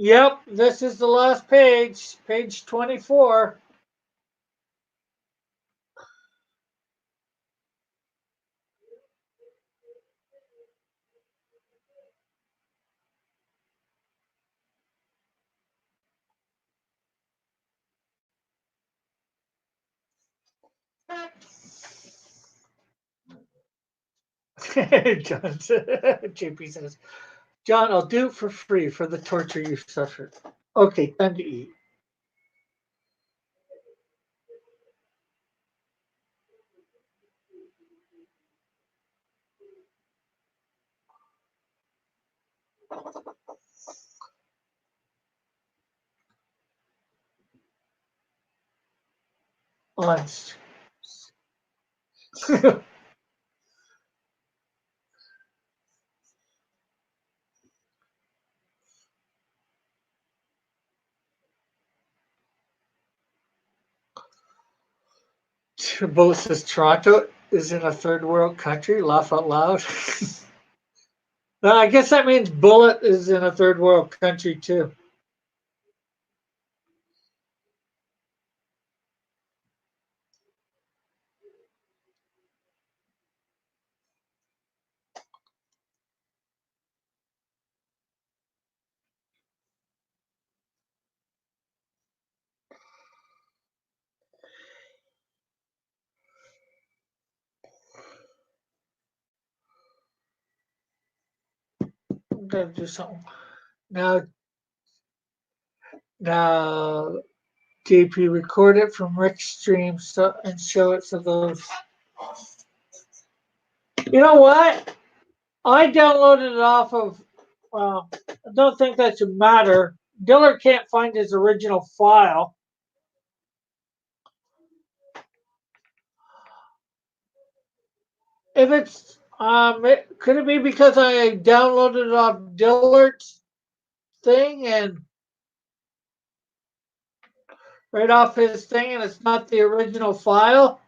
Yep, this is the last page, page 24. John, JP says, John, I'll do it for free for the torture you suffered. Okay, time to eat. Lunch. Both says Toronto is in a third world country. Laugh out loud. I guess that means Bullet is in a third world country too. I'm gonna do something now. Now, JP, record it from Rick's stream and show it to those. You know what? I downloaded it off of. I don't think that should matter. Dillard can't find his original file. If it's could it be because I downloaded it off Dillard's thing and right off his thing, and it's not the original file?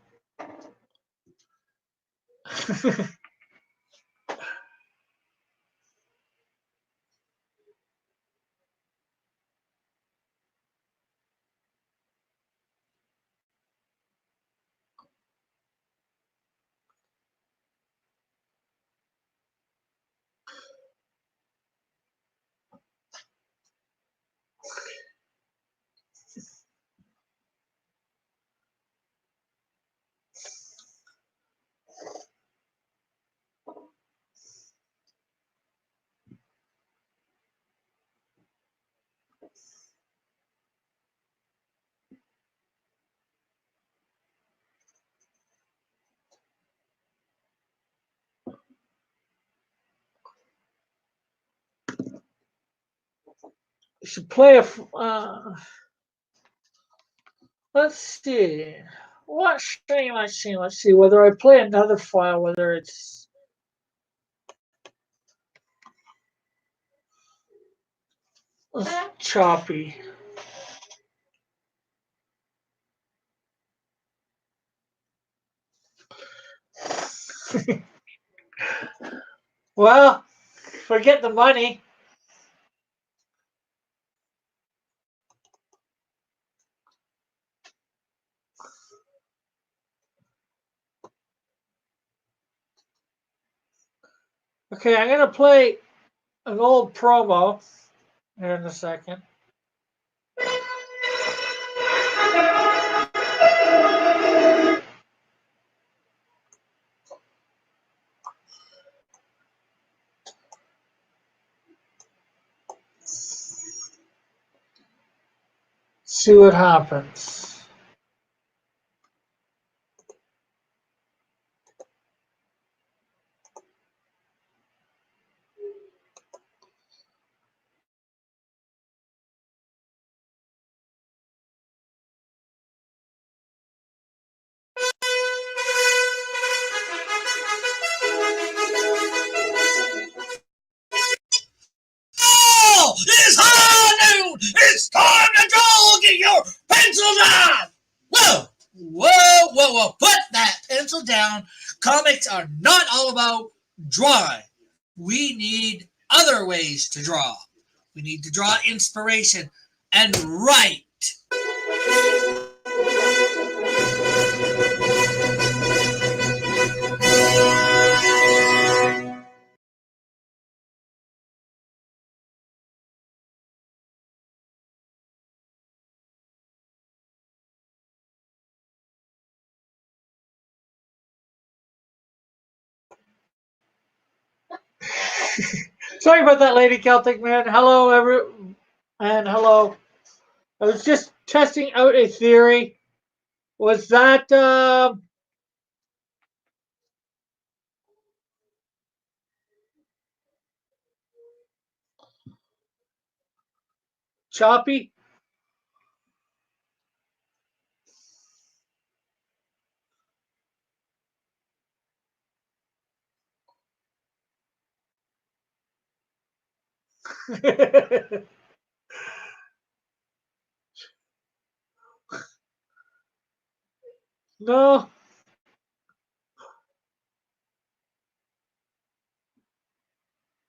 should play a. Let's see. Let's see whether I play another file, whether it's choppy. Well, forget the money. Okay, I'm gonna play an old promo here in a second. See what happens. Oh, it's high noon. It's time to draw. Get your pencils out. Whoa, whoa, whoa, whoa. Put that pencil down. Comics are not all about drawing. We need other ways to draw. We need to draw inspiration and write. Sorry about that, Lady Celtic Man. Hello, and hello. I was just testing out a theory. Was that choppy? No.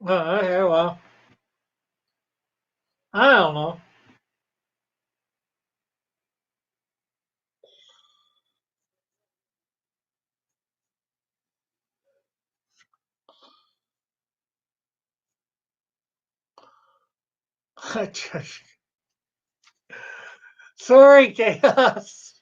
Okay, well, I don't know. Sorry, Chaos.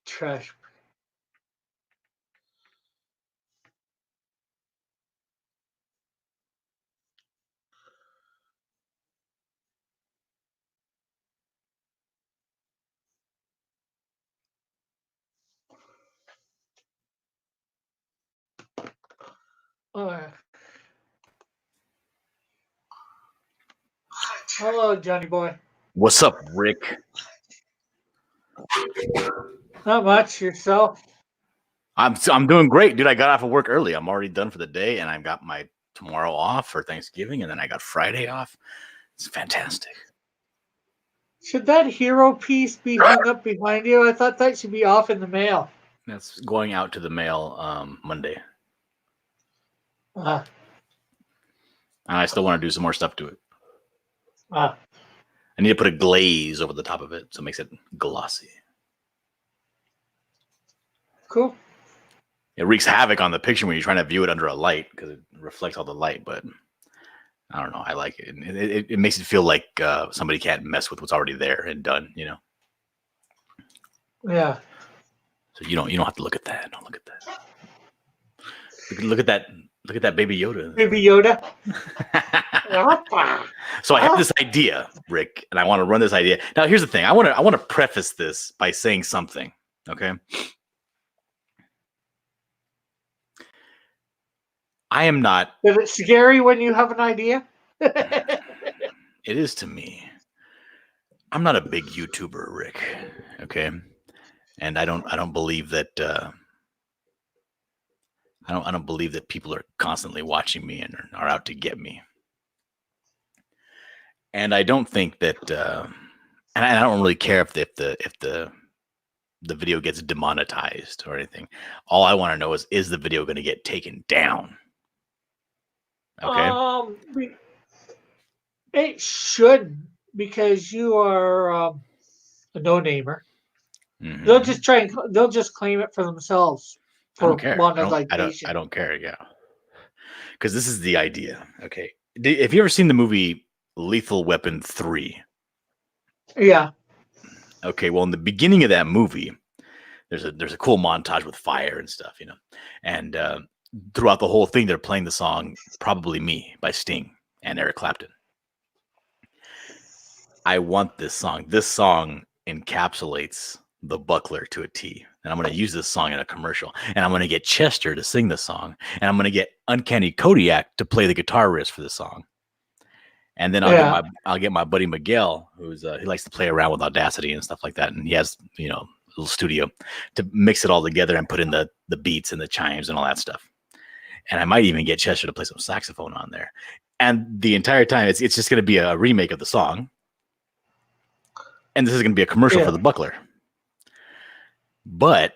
Trash. Alright. Hello, Johnny boy. What's up, Rick? Not much. Yourself? I'm doing great, dude. I got off of work early. I'm already done for the day, and I've got my tomorrow off for Thanksgiving, and then I got Friday off. It's fantastic. Should that hero piece be hung up behind you? I thought that should be off in the mail. That's going out to the mail Monday, Ah, and I still want to do some more stuff to it. ah. I need to put a glaze over the top of it so it makes it glossy. Cool. It wreaks havoc on the picture when you're trying to view it under a light because it reflects all the light, but I don't know. I like it. It makes it feel like somebody can't mess with what's already there and done, you know? Yeah. So you don't have to look at that. Don't look at that. Look at that baby Yoda. Baby Yoda. So I have this idea, Rick, and I want to run this idea. Now, here's the thing. I want to preface this by saying something. Okay. I am not. Is it scary when you have an idea? It is to me. I'm not a big YouTuber, Rick. Okay, and I don't believe that. I don't believe that people are constantly watching me and are out to get me. And I don't think that. And I don't really care if the video gets demonetized or anything. All I want to know is the video going to get taken down? Okay. It should, because you are a no-namer. Mhm. They'll just claim it for themselves I don't for care. monetization. I don't care. Yeah, because this is the idea. Okay, have you ever seen the movie Lethal Weapon 3? Yeah. Okay, well, in the beginning of that movie, there's a cool montage with fire and stuff, you know, and throughout the whole thing, they're playing the song "Probably Me" by Sting and Eric Clapton. I want this song. This song encapsulates the Buckler to a T. And I'm going to use this song in a commercial. And I'm going to get Chester to sing the song. And I'm going to get Uncanny Kodiak to play the guitar riffs for the song. And then I'll get my buddy Miguel, who's he likes to play around with Audacity and stuff like that. And he has, you know, a little studio to mix it all together and put in the beats and the chimes and all that stuff. And I might even get Chester to play some saxophone on there. And the entire time, it's just going to be a remake of the song. And this is going to be a commercial for the Buckler. But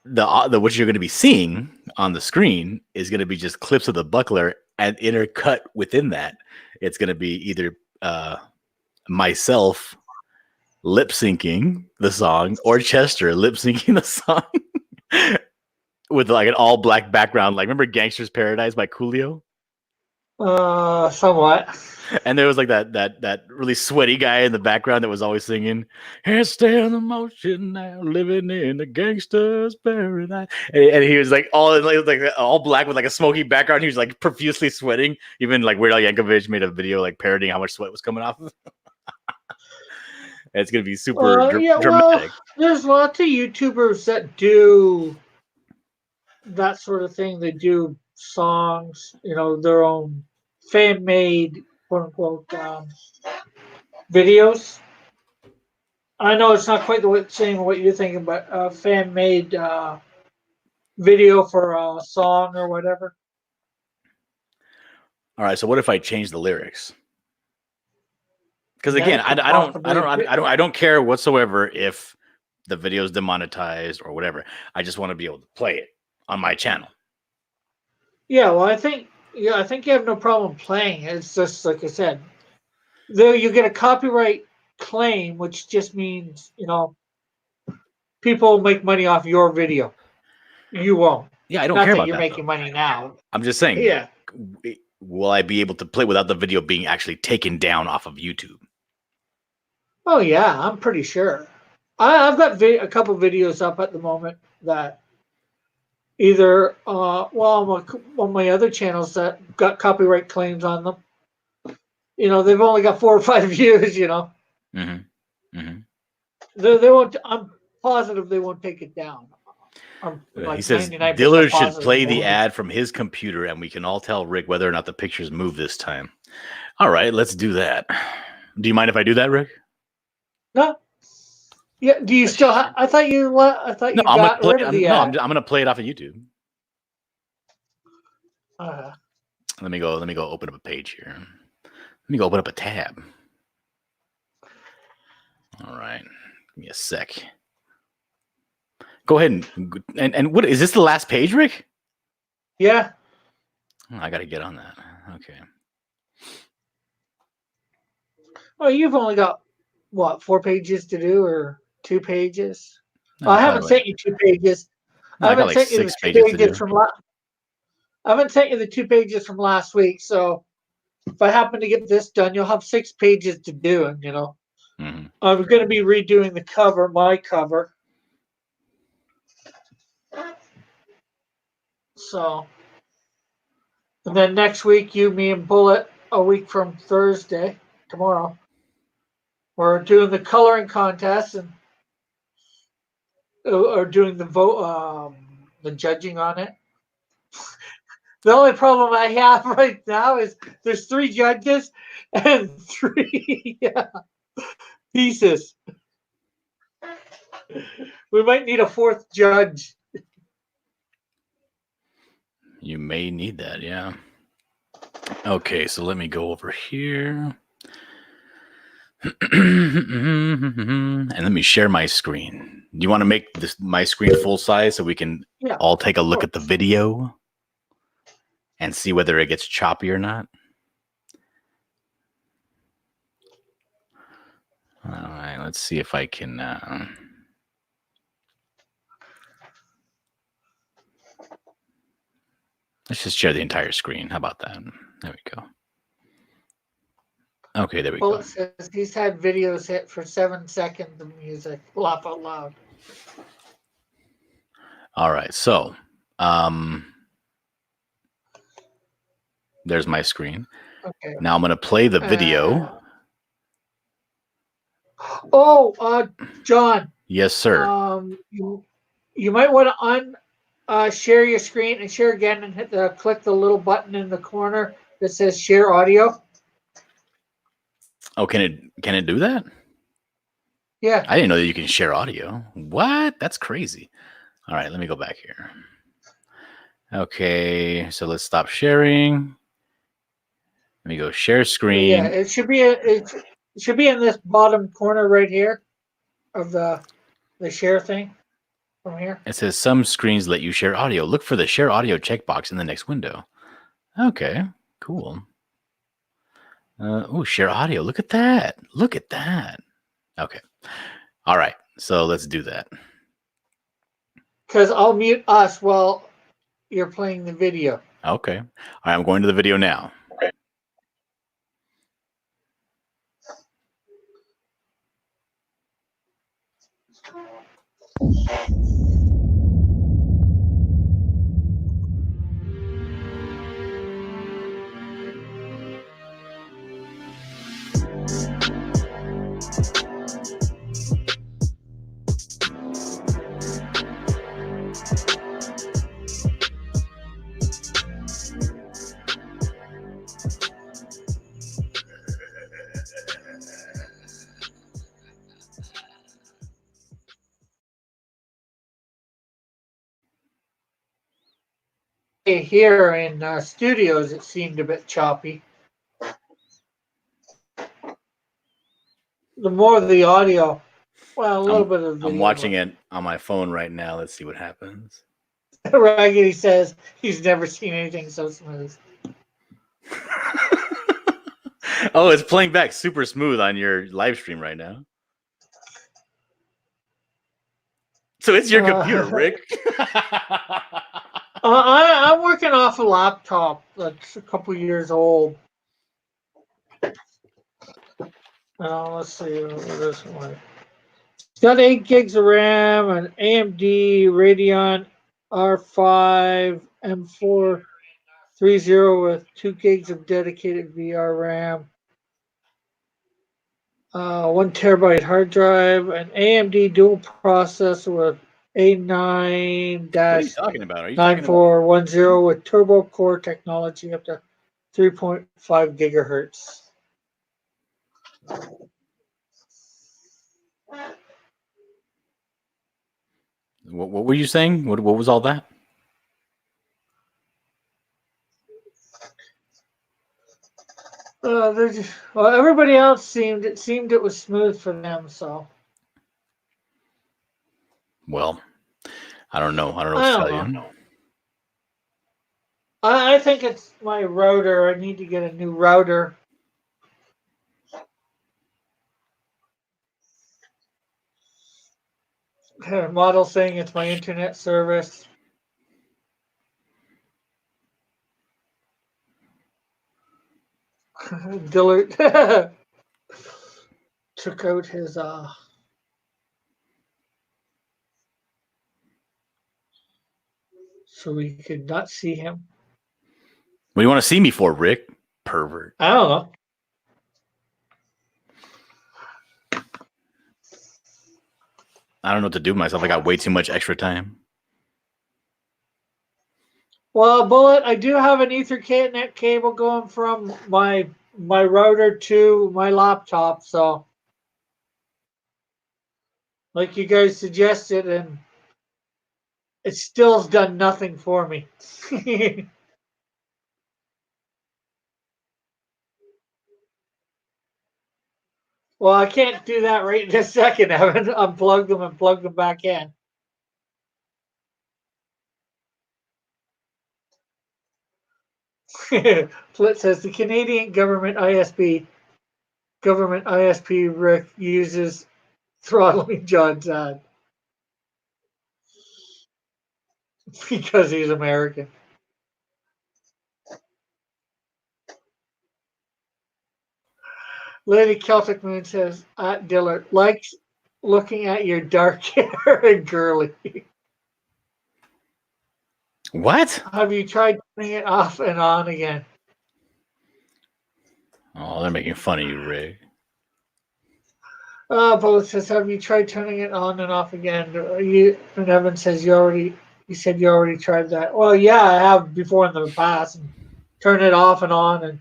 the what you're going to be seeing on the screen is going to be just clips of the Buckler, and intercut within that, it's going to be either myself lip syncing the song or Chester lip syncing the song with like an all black background. Like, remember Gangster's Paradise by Coolio? Somewhat. And there was like that really sweaty guy in the background that was always singing, "Handstand the motion now, living in the gangster's paradise." And he was like all black with like a smoky background. He was like profusely sweating. Even like Weird Al Yankovic made a video like parodying how much sweat was coming off of him. It's gonna be super dramatic. Well, there's lots of YouTubers that do that sort of thing. They do songs, you know, their own fan-made, quote unquote, videos. I know it's not quite the same what you're thinking, but fan-made video for a song or whatever. All right, so what if I change the lyrics? Because again, I don't care whatsoever if the video is demonetized or whatever. I just want to be able to play it on my channel. Yeah, well, I think you have no problem playing it. It's just like I said, though you get a copyright claim, which just means, you know, people make money off your video. You won't. Yeah, I don't Not care that about you're that. making money now. I'm just saying. Yeah. Will I be able to play without the video being actually taken down off of YouTube? Oh yeah, I'm pretty sure. I've got a couple videos up at the moment that either on my other channels that got copyright claims on them. You know, they've only got 4 or 5 views. You know, they won't. I'm positive they won't take it down. He says Dillard should play the ad from his computer, and we can all tell Rick whether or not the pictures move this time. All right, let's do that. Do you mind if I do that, Rick? No. Yeah. Do you still? I thought you. I thought you got rid of the ad. I'm gonna play it off of YouTube. Uh, Let me go open up a page here. Let me go open up a tab. All right. Give me a sec. Go ahead and what is this the last page, Rick? Yeah. I gotta get on that. Okay. Well, you've only got what, 4 pages to do, or 2 pages? No, I haven't sent you 2 pages. No, I haven't sent you the 2 pages from I haven't sent you the 2 pages from last week, so if I happen to get this done, you'll have 6 pages to do, and you know, I'm going to be redoing the cover, my cover. So And then next week, you, me, and Bullet, a week from Thursday, tomorrow, we're doing the coloring contest and or doing the vote, the judging on it. The only problem I have right now is there's 3 judges and 3 pieces. We might need a 4th judge. You may need that, yeah. Okay, so let me go over here. And let me share my screen. Do you want to make my screen full size so we can all take a look at the video and see whether it gets choppy or not? All right, let's see if I can. Let's just share the entire screen. How about that? There we go. Okay, there we Bullet go. says he's had videos hit for 7 seconds of music. Laugh out loud. All right, so there's my screen. Okay. Now I'm going to play the video. John. Yes, sir. You might want to share your screen and share again and click the little button in the corner that says share audio. Oh, can it do that? Yeah. I didn't know that you can share audio. What? That's crazy. All right, let me go back here. Okay, so let's stop sharing. Let me go share screen. Yeah, it should be in this bottom corner right here of the share thing from here. It says some screens let you share audio. Look for the share audio checkbox in the next window. Okay, cool. Oh, share audio. Look at that. Look at that. Okay. All right. So let's do that. Because I'll mute us while you're playing the video. Okay. All right. I'm going to the video now. Okay. Here in studios, it seemed a bit choppy. The more the audio, well, a little bit of video. I'm watching it on my phone right now. Let's see what happens. Raggedy says he's never seen anything so smooth. Oh, it's playing back super smooth on your live stream right now. So it's your computer, Rick. I'm working off a laptop that's a couple years old. Let's see this one. It's got 8 gigs of RAM, an AMD Radeon R5 M430 with 2 gigs of dedicated VR RAM. 1 terabyte hard drive, an AMD dual processor with A9-9410 with turbo core technology up to 3.5 gigahertz. What were you saying? What was all that? Everybody else seemed it was smooth for them. So, well, I don't know. I don't know what to tell you. I think it's my router. I need to get a new router. Model saying it's my internet service. Dillard took out his so we could not see him. What do you want to see me for, Rick? Pervert. I don't know. I don't know what to do with myself. I got way too much extra time. Well, Bullet, I do have an Ethernet cable going from my router to my laptop, so like you guys suggested, and it still's done nothing for me. Well, I can't do that right in this second. I haven't unplugged them and plugged them back in. Flit says the Canadian government ISP Rick uses throttling John Todd because he's American. Lady Celtic Moon says at Dillard likes looking at your dark hair and curly. What? Have you tried turning it off and on again? Oh, they're making fun of you, Rick. Bullet says, have you tried turning it on and off again? And Evan says you said you already tried that. Well, yeah, I have before in the past. And turn it off and on, and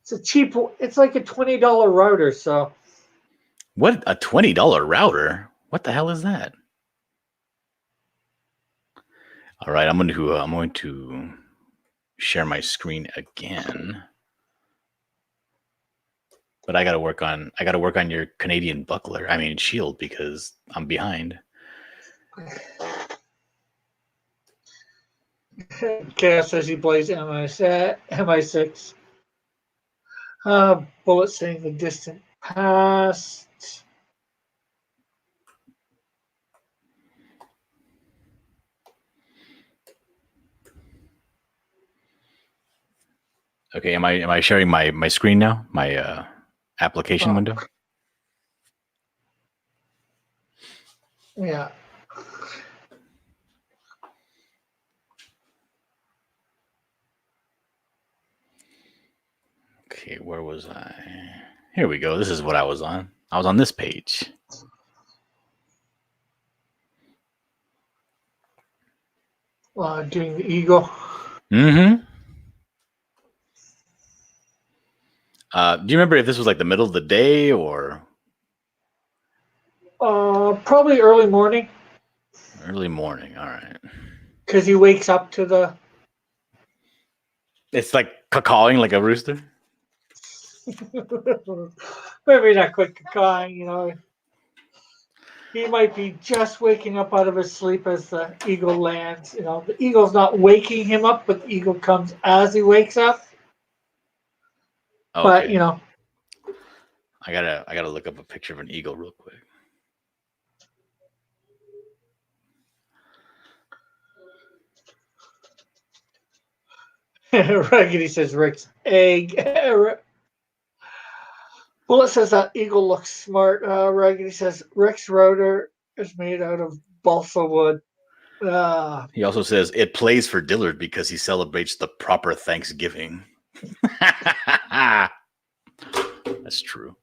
it's like a $20 router. So What? A $20 router? What the hell is that? All right, I'm going to share my screen again. But I got to work on your Canadian buckler. I mean shield, because I'm behind. Chaos says he plays MI6. Bullet saying the distant past. Okay, am I sharing my screen now? My application window? Yeah. Okay, where was I? Here we go. This is what I was on. I was on this page. Doing the eagle. Mm-hmm. Do you remember if this was like the middle of the day or Probably early morning. early morning? All right. Because he wakes up to the. It's like cawing like a rooster. Maybe not quite cawing, He might be just waking up out of his sleep as the eagle lands. The eagle's not waking him up, but the eagle comes as he wakes up. Okay. But I gotta look up a picture of an eagle real quick. Raggedy says Rick's egg. Bullet says that eagle looks smart. Raggedy says Rick's router is made out of balsa wood. He also says it plays for Dillard because he celebrates the proper Thanksgiving. That's true.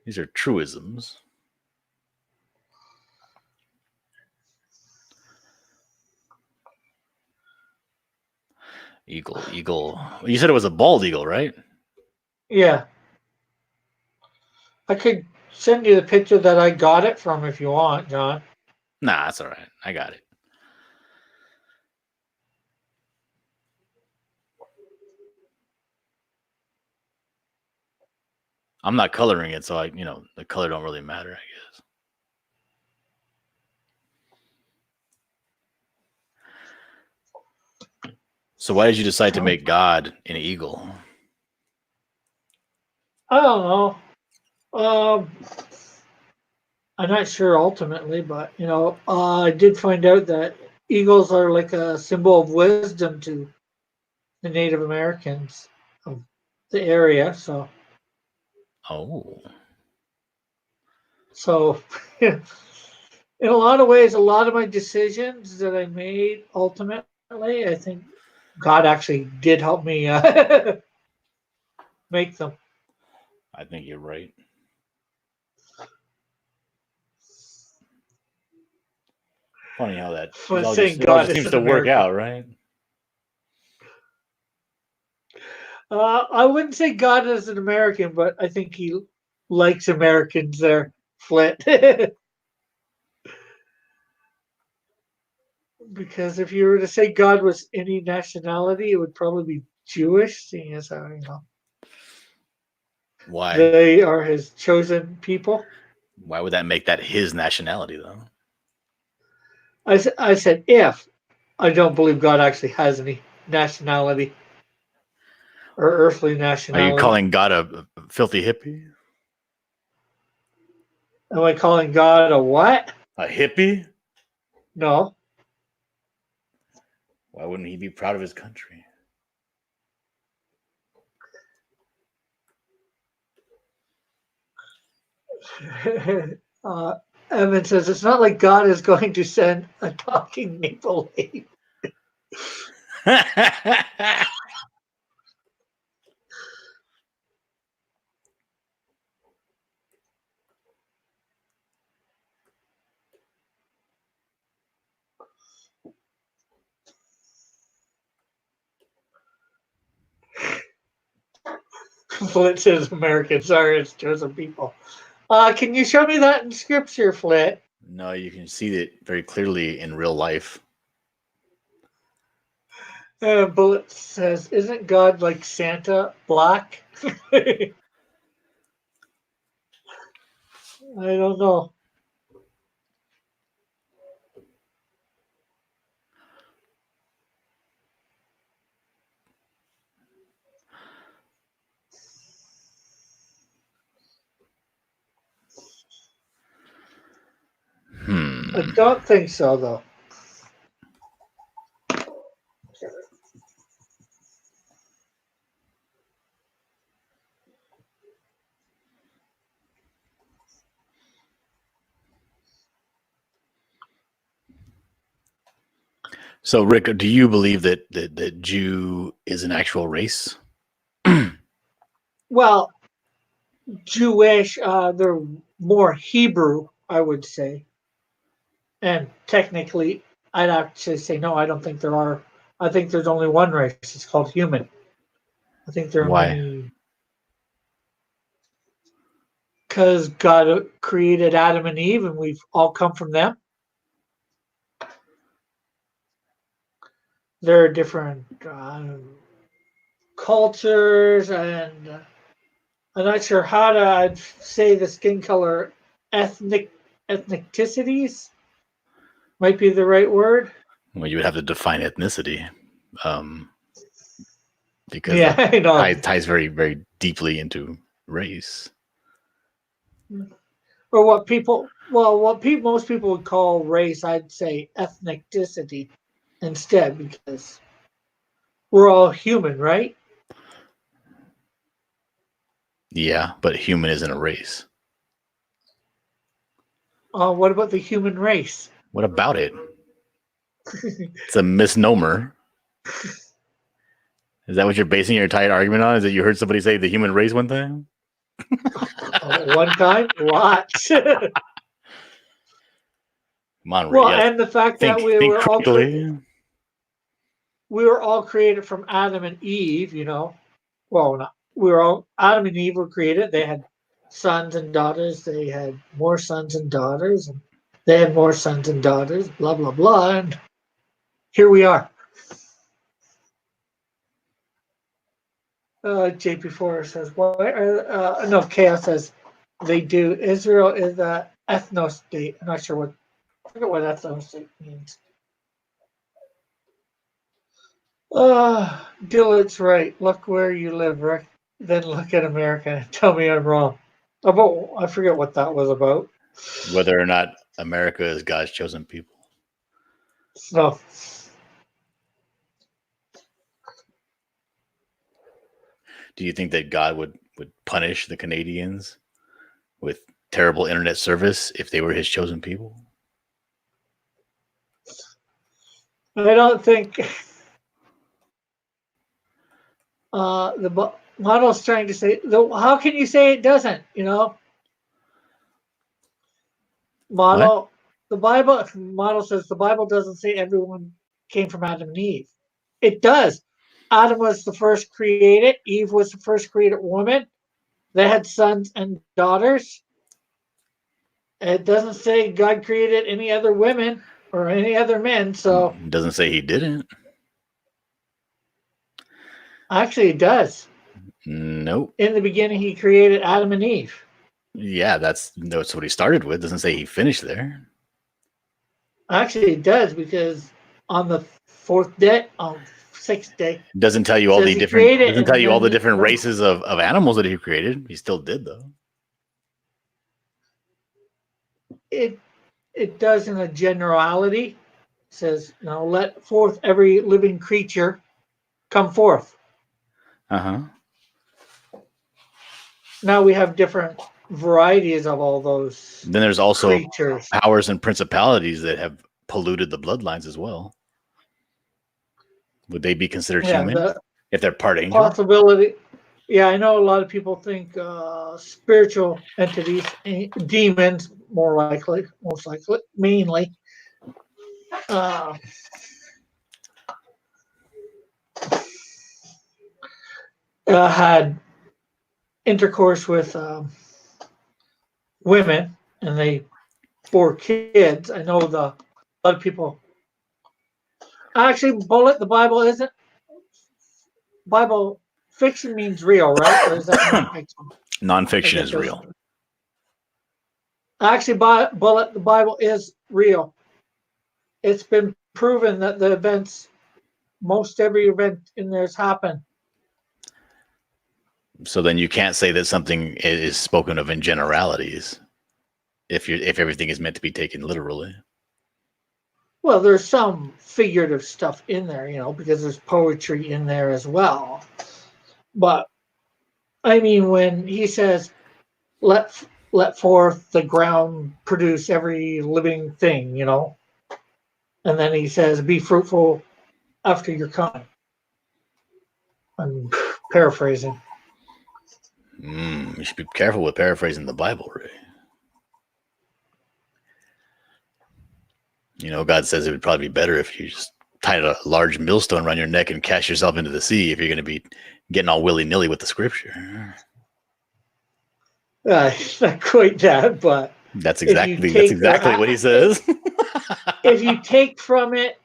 These are truisms. Eagle. You said it was a bald eagle, right? Yeah. I could send you the picture that I got it from if you want, John. Nah, that's all right. I got it. I'm not coloring it, so the color don't really matter, I guess. So why did you decide to make God an eagle? I don't know. I'm not sure ultimately, but I did find out that eagles are like a symbol of wisdom to the Native Americans of the area. So in a lot of ways, a lot of my decisions that I made ultimately, I think God actually did help me make them. I think you're right. Funny how that But it all saying just, it all God just is seems an to work American. out, right? I wouldn't say God is an American, but I think he likes Americans there, Flit. Because if you were to say God was any nationality, it would probably be Jewish, seeing as how, Why? they are his chosen people. Why would that make that his nationality though? I said if. I don't believe God actually has any nationality or earthly Are you nationality. calling God a filthy hippie? Am I calling God a what? A hippie? No. Why wouldn't he be proud of his country? uh, Evan says it's not like God is going to send a talking maple leaf. Flit says American. Sorry, it's chosen people. Can you show me that in scripture, Flit? No, you can see it very clearly in real life. Bullet says, isn't God like Santa black? I don't know. I don't think so, though. So, Rick, do you believe that Jew is an actual race? Well, Jewish, they're more Hebrew, I would say. And technically, I'd actually say no, I don't think there are. I think there's only one race. It's called human. I think there are Why? only. Because God created Adam and Eve, and we've all come from them. There are different cultures, and I'm not sure how to I'd say the skin color ethnicities might be the right word. Well, you would have to define ethnicity, because Yeah, that I know. ties very, very deeply into race. Or what people, well, what most people would call race, I'd say ethnicity instead, because we're all human, right? Yeah, but human isn't a race. What about the human race? What about it? It's a misnomer. Is that what you're basing your entire argument on? Is that you heard somebody say the human race one time? One time, lots. Come on, Ray. Well, Yes. and the fact that Think critically. we were all created from Adam and Eve, Well, not, we were all Adam and Eve were created. They had sons and daughters. They had more sons and daughters, and they had more sons and daughters. Blah blah blah, and here we are. JP4 says, "What?" No, Chaos says they do. Israel is a ethno state. I'm not sure what. I forget what ethno state means. Dillard's right. Look where you live, Rick. Then look at America and tell me I'm wrong. I forget what that was about. Whether or not America is God's chosen people. No. Do you think that God would punish the Canadians with terrible internet service if they were his chosen people? I don't think Model's trying to say, how can you say it doesn't? Model, the Bible, Model says the Bible doesn't say everyone came from Adam and Eve. It does. Adam was the first created. Eve was the first created woman. They had sons and daughters. It doesn't say God created any other women or any other men. So It doesn't say he didn't. actually, it does. Nope. In the beginning, he created Adam and Eve. Yeah, that's what he started with. Doesn't say he finished there. Actually, it does because on the sixth day, Doesn't tell you all Says the he different. created Doesn't and tell you all the then he- different races of animals that he created. He still did though. it does in a generality. It says, now let forth every living creature come forth. Uh huh. Now we have different varieties of all those Then there's also creatures. powers and principalities that have polluted the bloodlines as well. Would they be considered Yeah, human the if they're part angel? possibility. Yeah, I know a lot of people think spiritual entities, demons, most likely, mainly. Had intercourse with women, and they bore kids. I know a lot of people. Actually, Bullet, the Bible isn't. Bible fiction means real, right? Or is that non-fiction? Nonfiction I is get those- real. Actually, Bullet, the Bible is real. It's been proven that the events, most every event in there's happened. So then you can't say that something is spoken of in generalities if everything is meant to be taken literally. Well, there's some figurative stuff in there, because there's poetry in there as well. But I mean, when he says, "Let forth the ground produce every living thing," and then he says, "Be fruitful after your kind." I'm paraphrasing. You should be careful with paraphrasing the Bible, Ray. God says it would probably be better if you just tied a large millstone around your neck and cast yourself into the sea if you're going to be getting all willy-nilly with the scripture. Not quite that, but That's if you exactly take what he says. if you take from it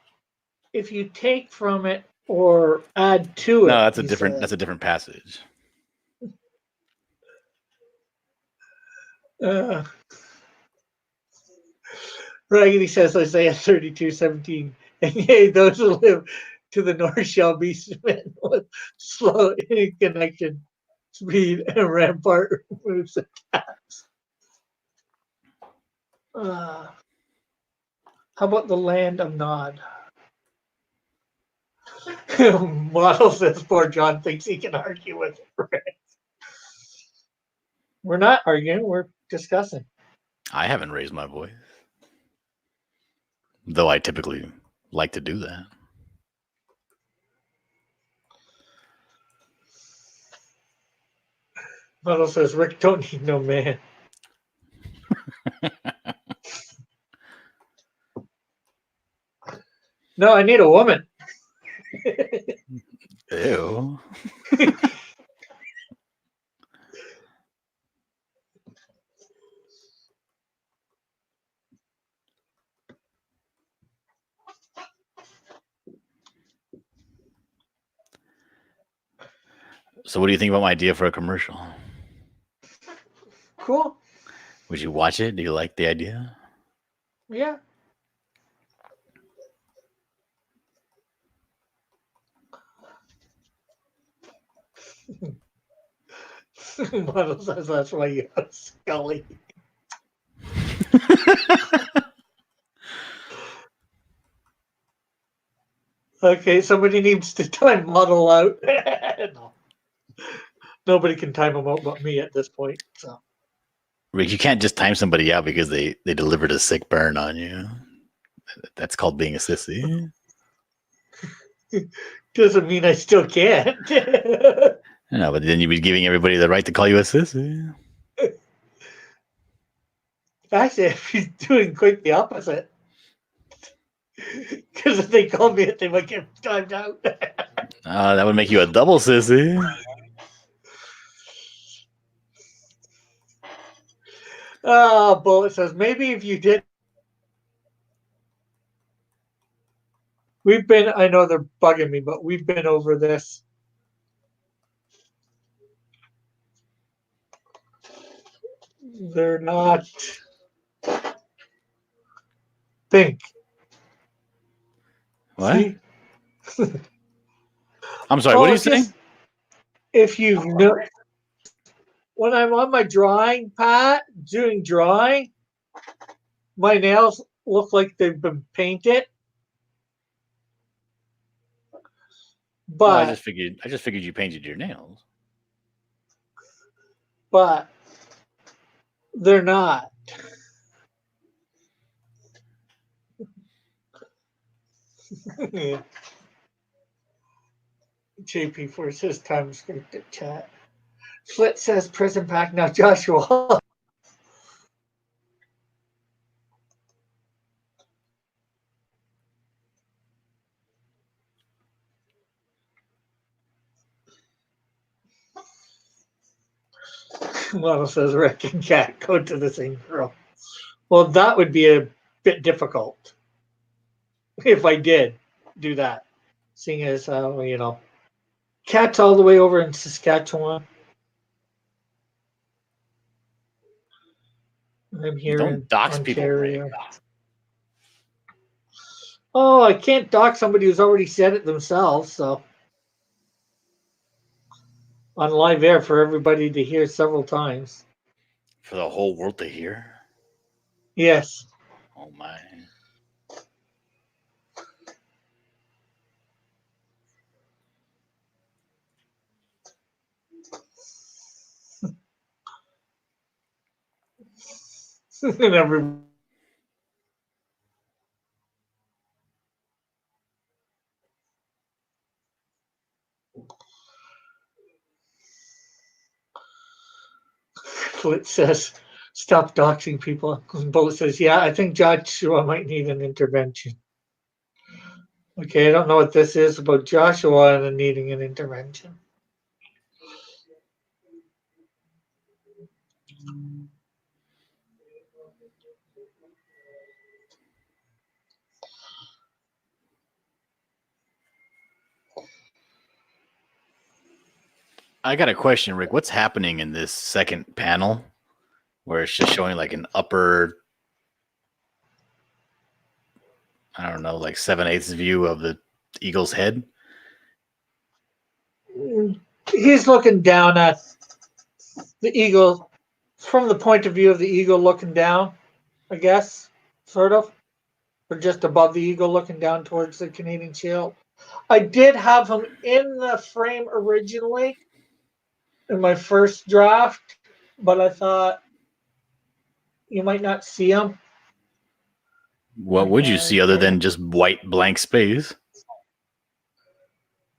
or add to it, No, that's he said. a different passage. Raggedy says Isaiah 32:17, and yea, those who live to the north shall be smitten with slow in connection, speed, and rampart moves attacks. How about the land of Nod? Model says poor John thinks he can argue with it. We're not arguing, we're discussing. I haven't raised my voice, though I typically like to do that. Model says Rick don't need no man. No, I need a woman. Ew. So what do you think about my idea for a commercial? Cool. Would you watch it? Do you like the idea? Yeah. Model says that's why you have Scully. Okay, somebody needs to time Model out. No. Nobody can time him out but me at this point. So Rick, you can't just time somebody out because they delivered a sick burn on you. That's called being a sissy. Doesn't mean I still can't. No, but then you'd be giving everybody the right to call you a sissy. Actually, he's doing quite the opposite. Because if they call me it, they might get timed out. That would make you a double sissy. Bullet says, maybe if you did. I know they're bugging me, but we've been over this. They're not. Think. What? See? I'm sorry. What are you it's just- saying? If you've no, when I'm on my drawing pad doing drawing, my nails look like they've been painted. Well, I But just figured you painted your nails. but they're not. JP for says time scripted chat. Flit says prison pack now Joshua. Model says Rick and Cat go to the same girl. Well, that would be a bit difficult if I did do that. Seeing as Cat's all the way over in Saskatchewan. I'm here in Don't dox people, Ontario. Rick. Oh, I can't dox somebody who's already said it themselves, so on live air for everybody to hear several times. For the whole world to hear. Yes. Oh my. And every Flit says, stop doxing people. Bullet says, yeah, I think Joshua might need an intervention. Okay, I don't know what this is about Joshua and needing an intervention. I got a question, Rick. What's happening in this second panel where it's just showing like an upper, I don't know, like 7/8 view of the eagle's head? He's looking down at the eagle from the point of view of the eagle looking down, I guess, sort of, or just above the eagle looking down towards the Canadian Shield. I did have him in the frame originally in my first draft, but I thought you might not see him. What would you see other than just white blank space?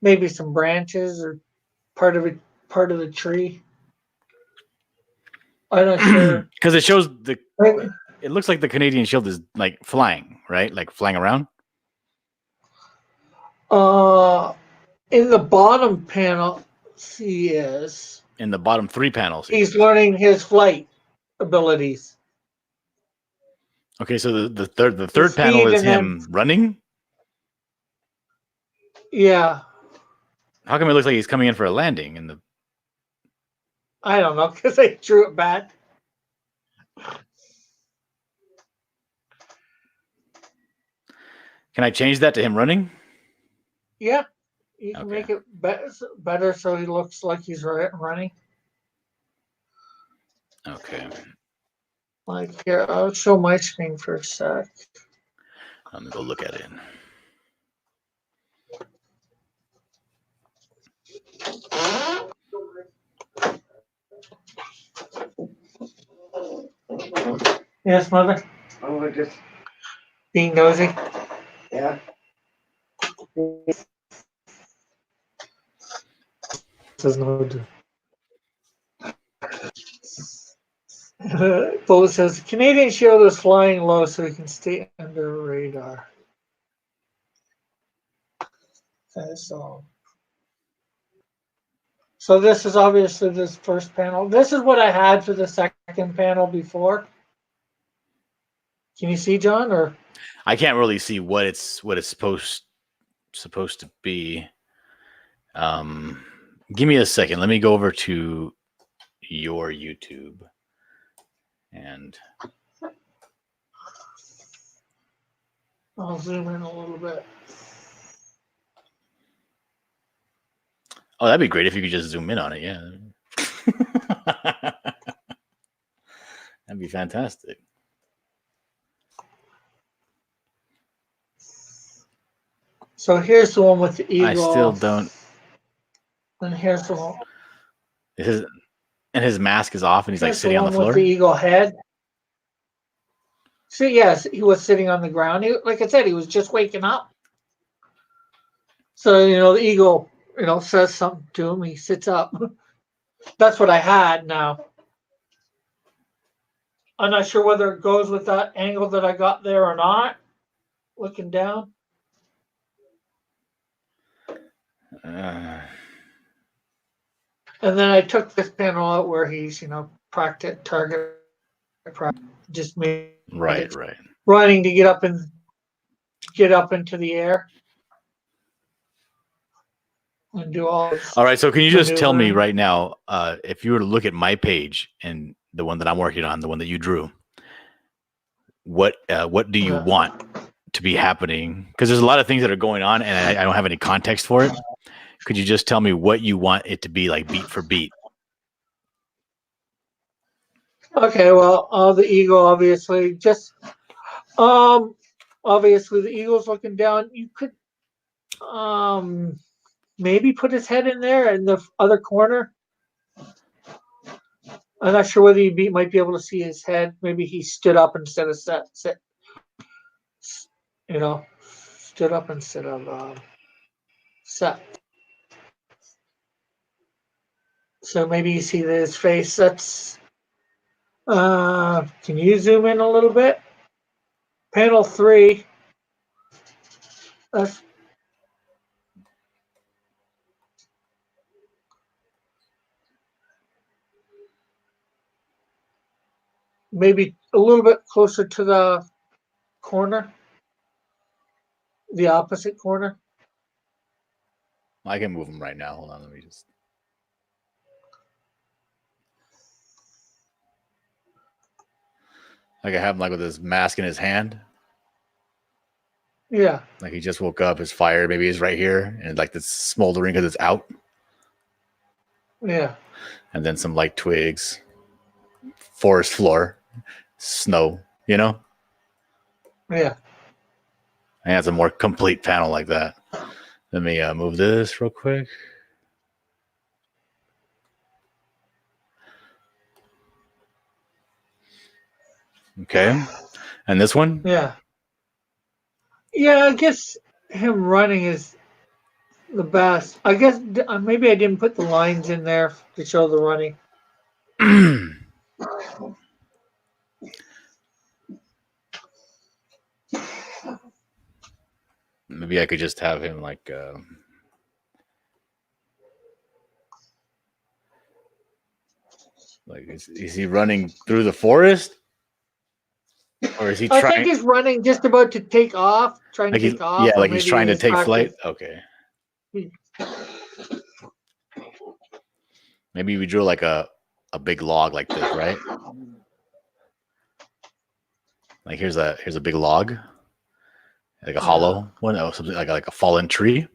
Maybe some branches or part of the tree. I'm not sure. Because it shows Maybe. it looks like the Canadian Shield is like flying, right? Like flying around. In the bottom panel, he is. In the bottom 3 panels. He's learning his flight abilities. Okay, so the third panel speed is and him running. Yeah, How come it looks like he's coming in for a landing? In the I don't know because I drew it bad. Can I change that to him running? Yeah, you can Okay. make it better so he looks like he's running. Okay. Like here, I'll show my screen for a sec. Let me go look at it. Yes, mother. Oh, just Being nosy. yeah. says no. Bullet says Canadian Shield is flying low so he can stay under radar. Okay, so this is obviously this first panel. This is what I had for the second panel before. Can you see, John? Or I can't really see what it's supposed to be. Give me a second. Let me go over to your YouTube and I'll zoom in a little bit. oh, that'd be great if you could just zoom in on it. Yeah, that'd be fantastic. So here's the one with the eagle. I still don't. And here's the one. And his mask is off, and he's like Here's sitting on the one floor. with the eagle head. So yes, he was sitting on the ground. Like I said, he was just waking up. So the eagle, says something to him. He sits up. That's what I had. Now I'm not sure whether it goes with that angle that I got there or not. Looking down. And then I took this panel out where he's, practice target, just made right. running to get up into the air and do all. All right. So can you just tell me maneuvering. right now, if you were to look at my page and the one that I'm working on, the one that you drew, what do you want to be happening? Because there's a lot of things that are going on, and I don't have any context for it. Could you just tell me what you want it to be like beat for beat? Okay, well, the eagle obviously obviously the eagle's looking down. You could maybe put his head in there in the other corner. I'm not sure whether you might be able to see his head. Maybe he stood up instead of sit. Stood up instead of sat. So maybe you see his face. That's. Can you zoom in a little bit? Panel 3. That's. Maybe a little bit closer to the corner, the opposite corner. I can move him right now. Hold on, let me just. Like I have him like with his mask in his hand. Yeah. Like he just woke up. His fire maybe is right here, and like it's smoldering because it's out. Yeah. And then some light twigs, forest floor, snow. Yeah. I think that's a more complete panel like that. Let me move this real quick. Okay. And this one? Yeah. Yeah, I guess him running is the best. I guess maybe I didn't put the lines in there to show the running. Maybe I could just have him like is he running through the forest? Or is he trying? I think he's running just about to take off, trying to take off. Yeah, like he's trying to take flight. Okay. Maybe we drew like a big log like this, right? Like here's a big log, like a hollow one, or something like a fallen tree,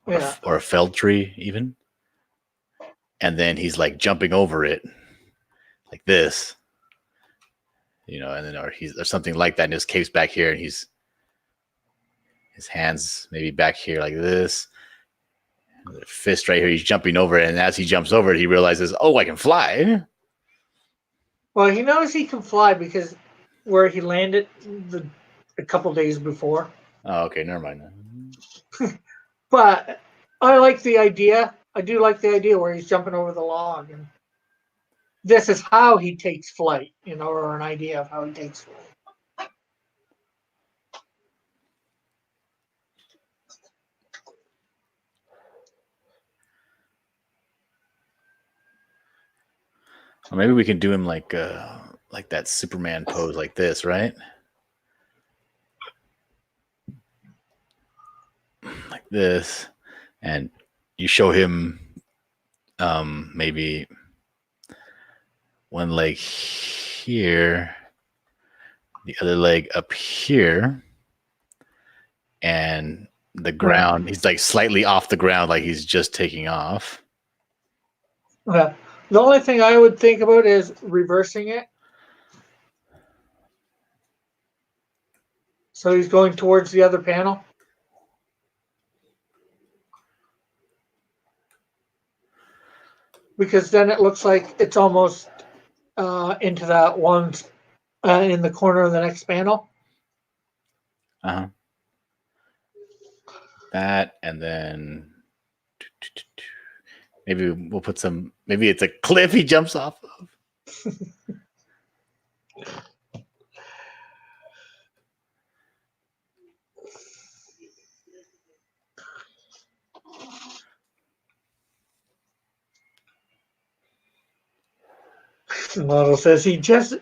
or a felled tree even. And then he's like jumping over it, like this, and then or something like that, and his cape's back here, and his hands maybe back here like this. The fist right here, he's jumping over it, and as he jumps over it, he realizes, oh, I can fly. Well, he knows he can fly because where he landed a couple days before. Oh, okay, never mind. But I like the idea. I do like the idea where he's jumping over the log, and this is how he takes flight, or an idea of how he takes flight. Or maybe we can do him like that Superman pose, like this, right? Like this, and you show him maybe one leg here, the other leg up here, and the ground, he's like slightly off the ground, like he's just taking off. Yeah. The only thing I would think about is reversing it. So he's going towards the other panel. Because then it looks like it's almost into that one in the corner of the next panel. Uh-huh. That, and then maybe we'll put some, maybe it's a cliff he jumps off of. Model says he just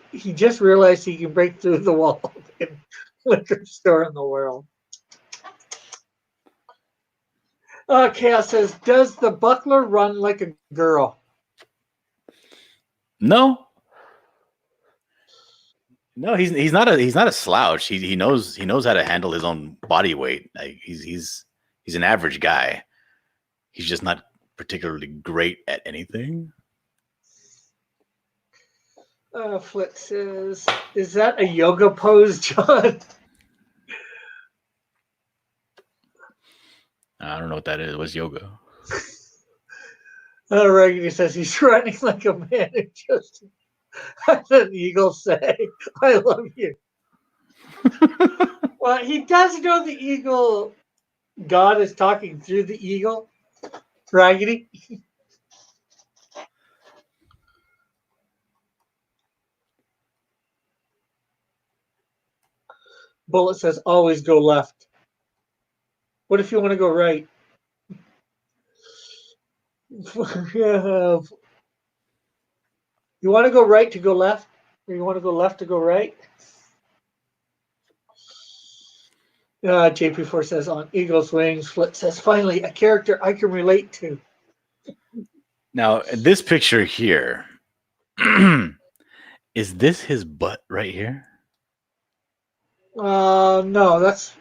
realized he can break through the wall in liquor store in the world. Chaos says, does the buckler run like a girl? No, he's not a slouch. He knows how to handle his own body weight. Like he's an average guy. He's just not particularly great at anything. Flit says, is that a yoga pose, John? I don't know what that is. What's yoga? Raggedy says he's running like a man who just had an eagle say, I love you. Well, he does know the eagle, God is talking through the eagle. Raggedy. Bullet says, always go left. What if you want to go right? You want to go right to go left? Or you want to go left to go right? JP4 says, on Eagle's Wings. Flit says, finally, a character I can relate to. Now, this picture here, is this his butt right here? No, that's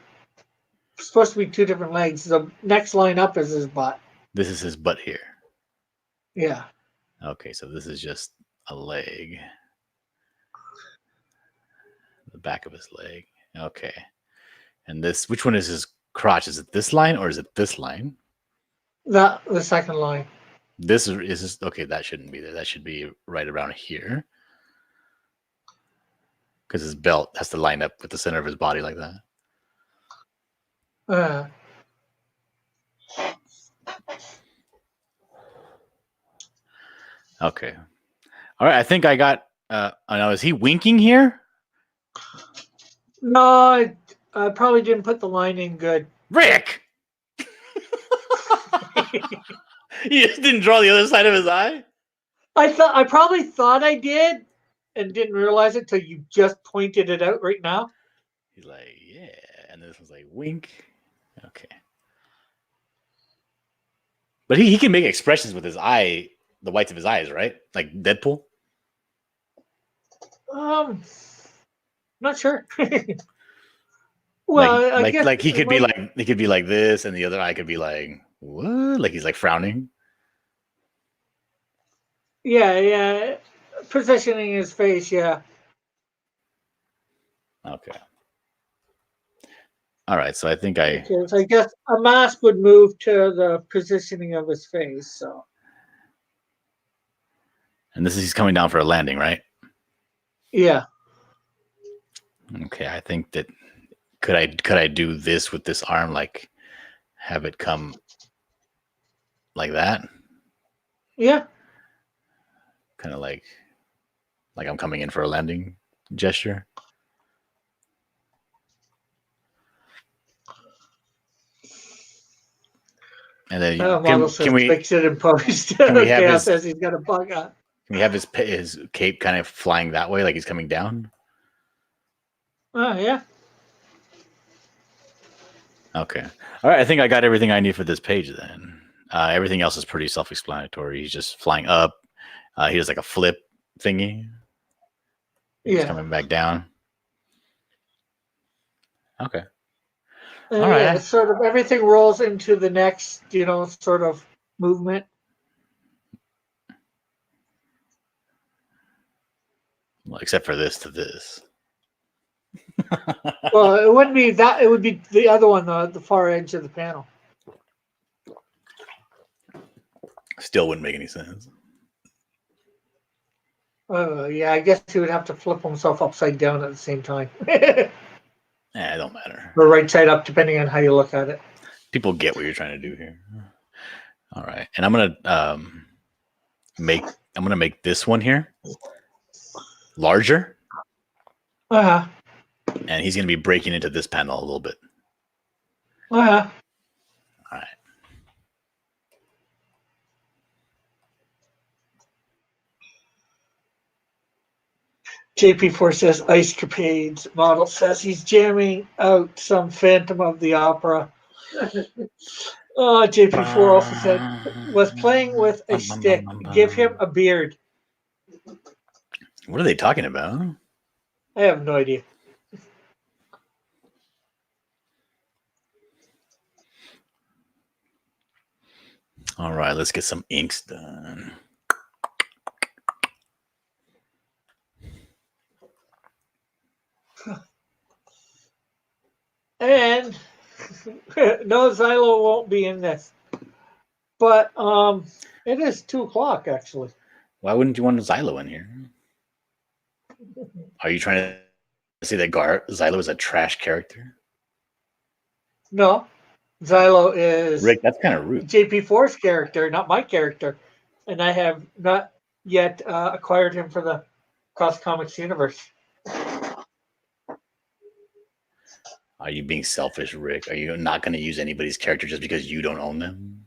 supposed to be two different legs. The next line up is his butt. This is his butt here. Yeah. Okay, so this is just a leg. The back of his leg. Okay. And this, which one is his crotch? Is it this line or is it this line? The second line. This is okay, that shouldn't be there. That should be right around here. Because his belt has to line up with the center of his body like that. Okay. All right. I think I got. Now, is he winking here? No, I probably didn't put the line in good. Rick! You just didn't draw the other side of his eye? I probably thought I did and didn't realize it till you just pointed it out right now. He's like, yeah. And this one's like, wink. Okay. But he can make expressions with his eye, the whites of his eyes, right? Like Deadpool? Not sure. Well, I guess like he could be like this, and the other eye could be like, what? Like he's like frowning. Yeah. Positioning his face, yeah. Okay. All right, so I think Because I guess a mask would move to the positioning of his face. So. And this is he's coming down for a landing, right? Yeah. Okay, I think that could I do this with this arm, like have it come like that? Yeah. Kind of like I'm coming in for a landing gesture. And then Model says can we fix it in post. can we have Chaos his says he's got a bug on. can we have his cape kind of flying that way, like he's coming down? Oh, yeah. Okay. All right. I think I got everything I need for this page then. Everything else is pretty self-explanatory. He's just flying up. He does like a flip thingy. He's Yeah. coming back down. Okay. And All right. yeah, sort of everything rolls into the next, sort of movement. Well, except for this to this. Well, it wouldn't be that. It would be the other one, the far edge of the panel. Still wouldn't make any sense. Yeah, I guess he would have to flip himself upside down at the same time. It don't matter. Or right side up, depending on how you look at it. People get what you're trying to do here. All right. And I'm gonna make this one here larger. Uh-huh. And he's gonna be breaking into this panel a little bit. Uh-huh. All right. JP4 says Ice Capades. Model says he's jamming out some Phantom of the Opera. JP4 also said, was playing with a stick. Give him a beard. What are they talking about? I have no idea. All right, let's get some inks done. And no, Xylo won't be in this. But it is 2:00 actually. Why wouldn't you want Xylo in here? Are you trying to say that Xylo is a trash character? No, Xylo is Rick, that's kind of rude. JP4's character, not my character. And I have not yet acquired him for the Cross Comics universe. Are you being selfish, Rick? Are you not going to use anybody's character just because you don't own them?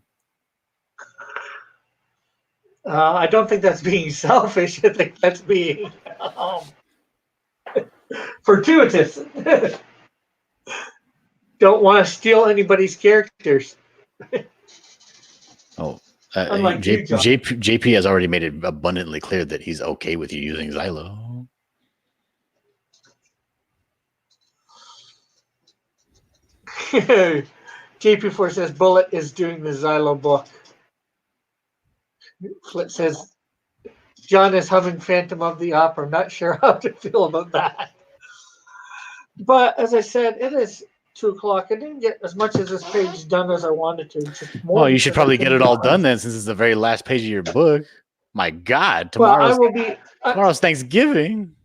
I don't think that's being selfish. I think that's being fortuitous. Don't want to steal anybody's characters. Oh, Unlike you, John. JP has already made it abundantly clear that he's okay with you using Xylo. JP4 says Bullet is doing the Xylo book. Flip says John is humming Phantom of the Opera. I'm not sure how to feel about that. But as I said, it is 2:00. I didn't get as much of this page done as I wanted to. Well, you should probably get it all done then, since it's the very last page of your book. My God, tomorrow's Thanksgiving.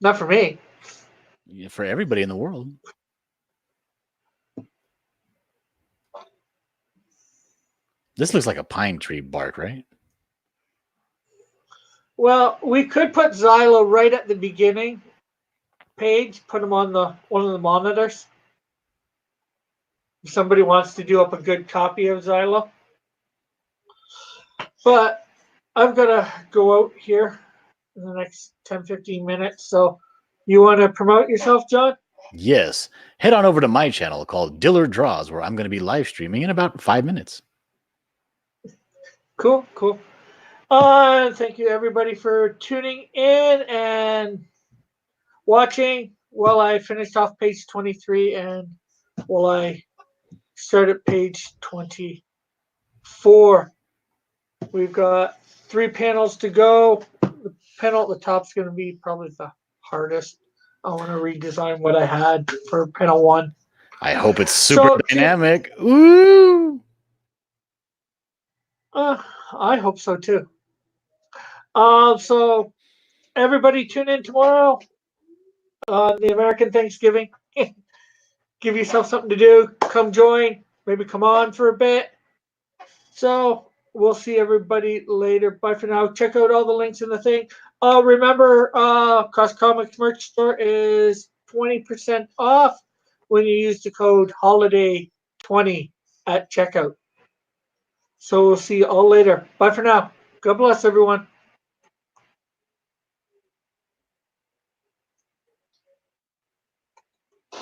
Not for me. Yeah, for everybody in the world. This looks like a pine tree bark, right? Well, we could put Xylo right at the beginning page, put him on one of the monitors. If somebody wants to do up a good copy of Xylo. But I've got to go out here in the next 10-15 minutes. So you want to promote yourself, John? Yes. Head on over to my channel called Dillard Draws, where I'm going to be live streaming in about 5 minutes. Cool. Thank you, everybody, for tuning in and watching while I finished off page 23 and while I started page 24. We've got 3 panels to go. The panel at the top is going to be probably the hardest. I want to redesign what I had for panel 1. I hope it's super dynamic. Ooh! I hope so too. So everybody tune in tomorrow on the American Thanksgiving. Give yourself something to do. Come join. Maybe come on for a bit. So we'll see everybody later. Bye for now. Check out all the links in the thing. Remember, Cross Comics merch store is 20% off when you use the code HOLIDAY20 at checkout. So we'll see you all later. Bye for now. God bless everyone.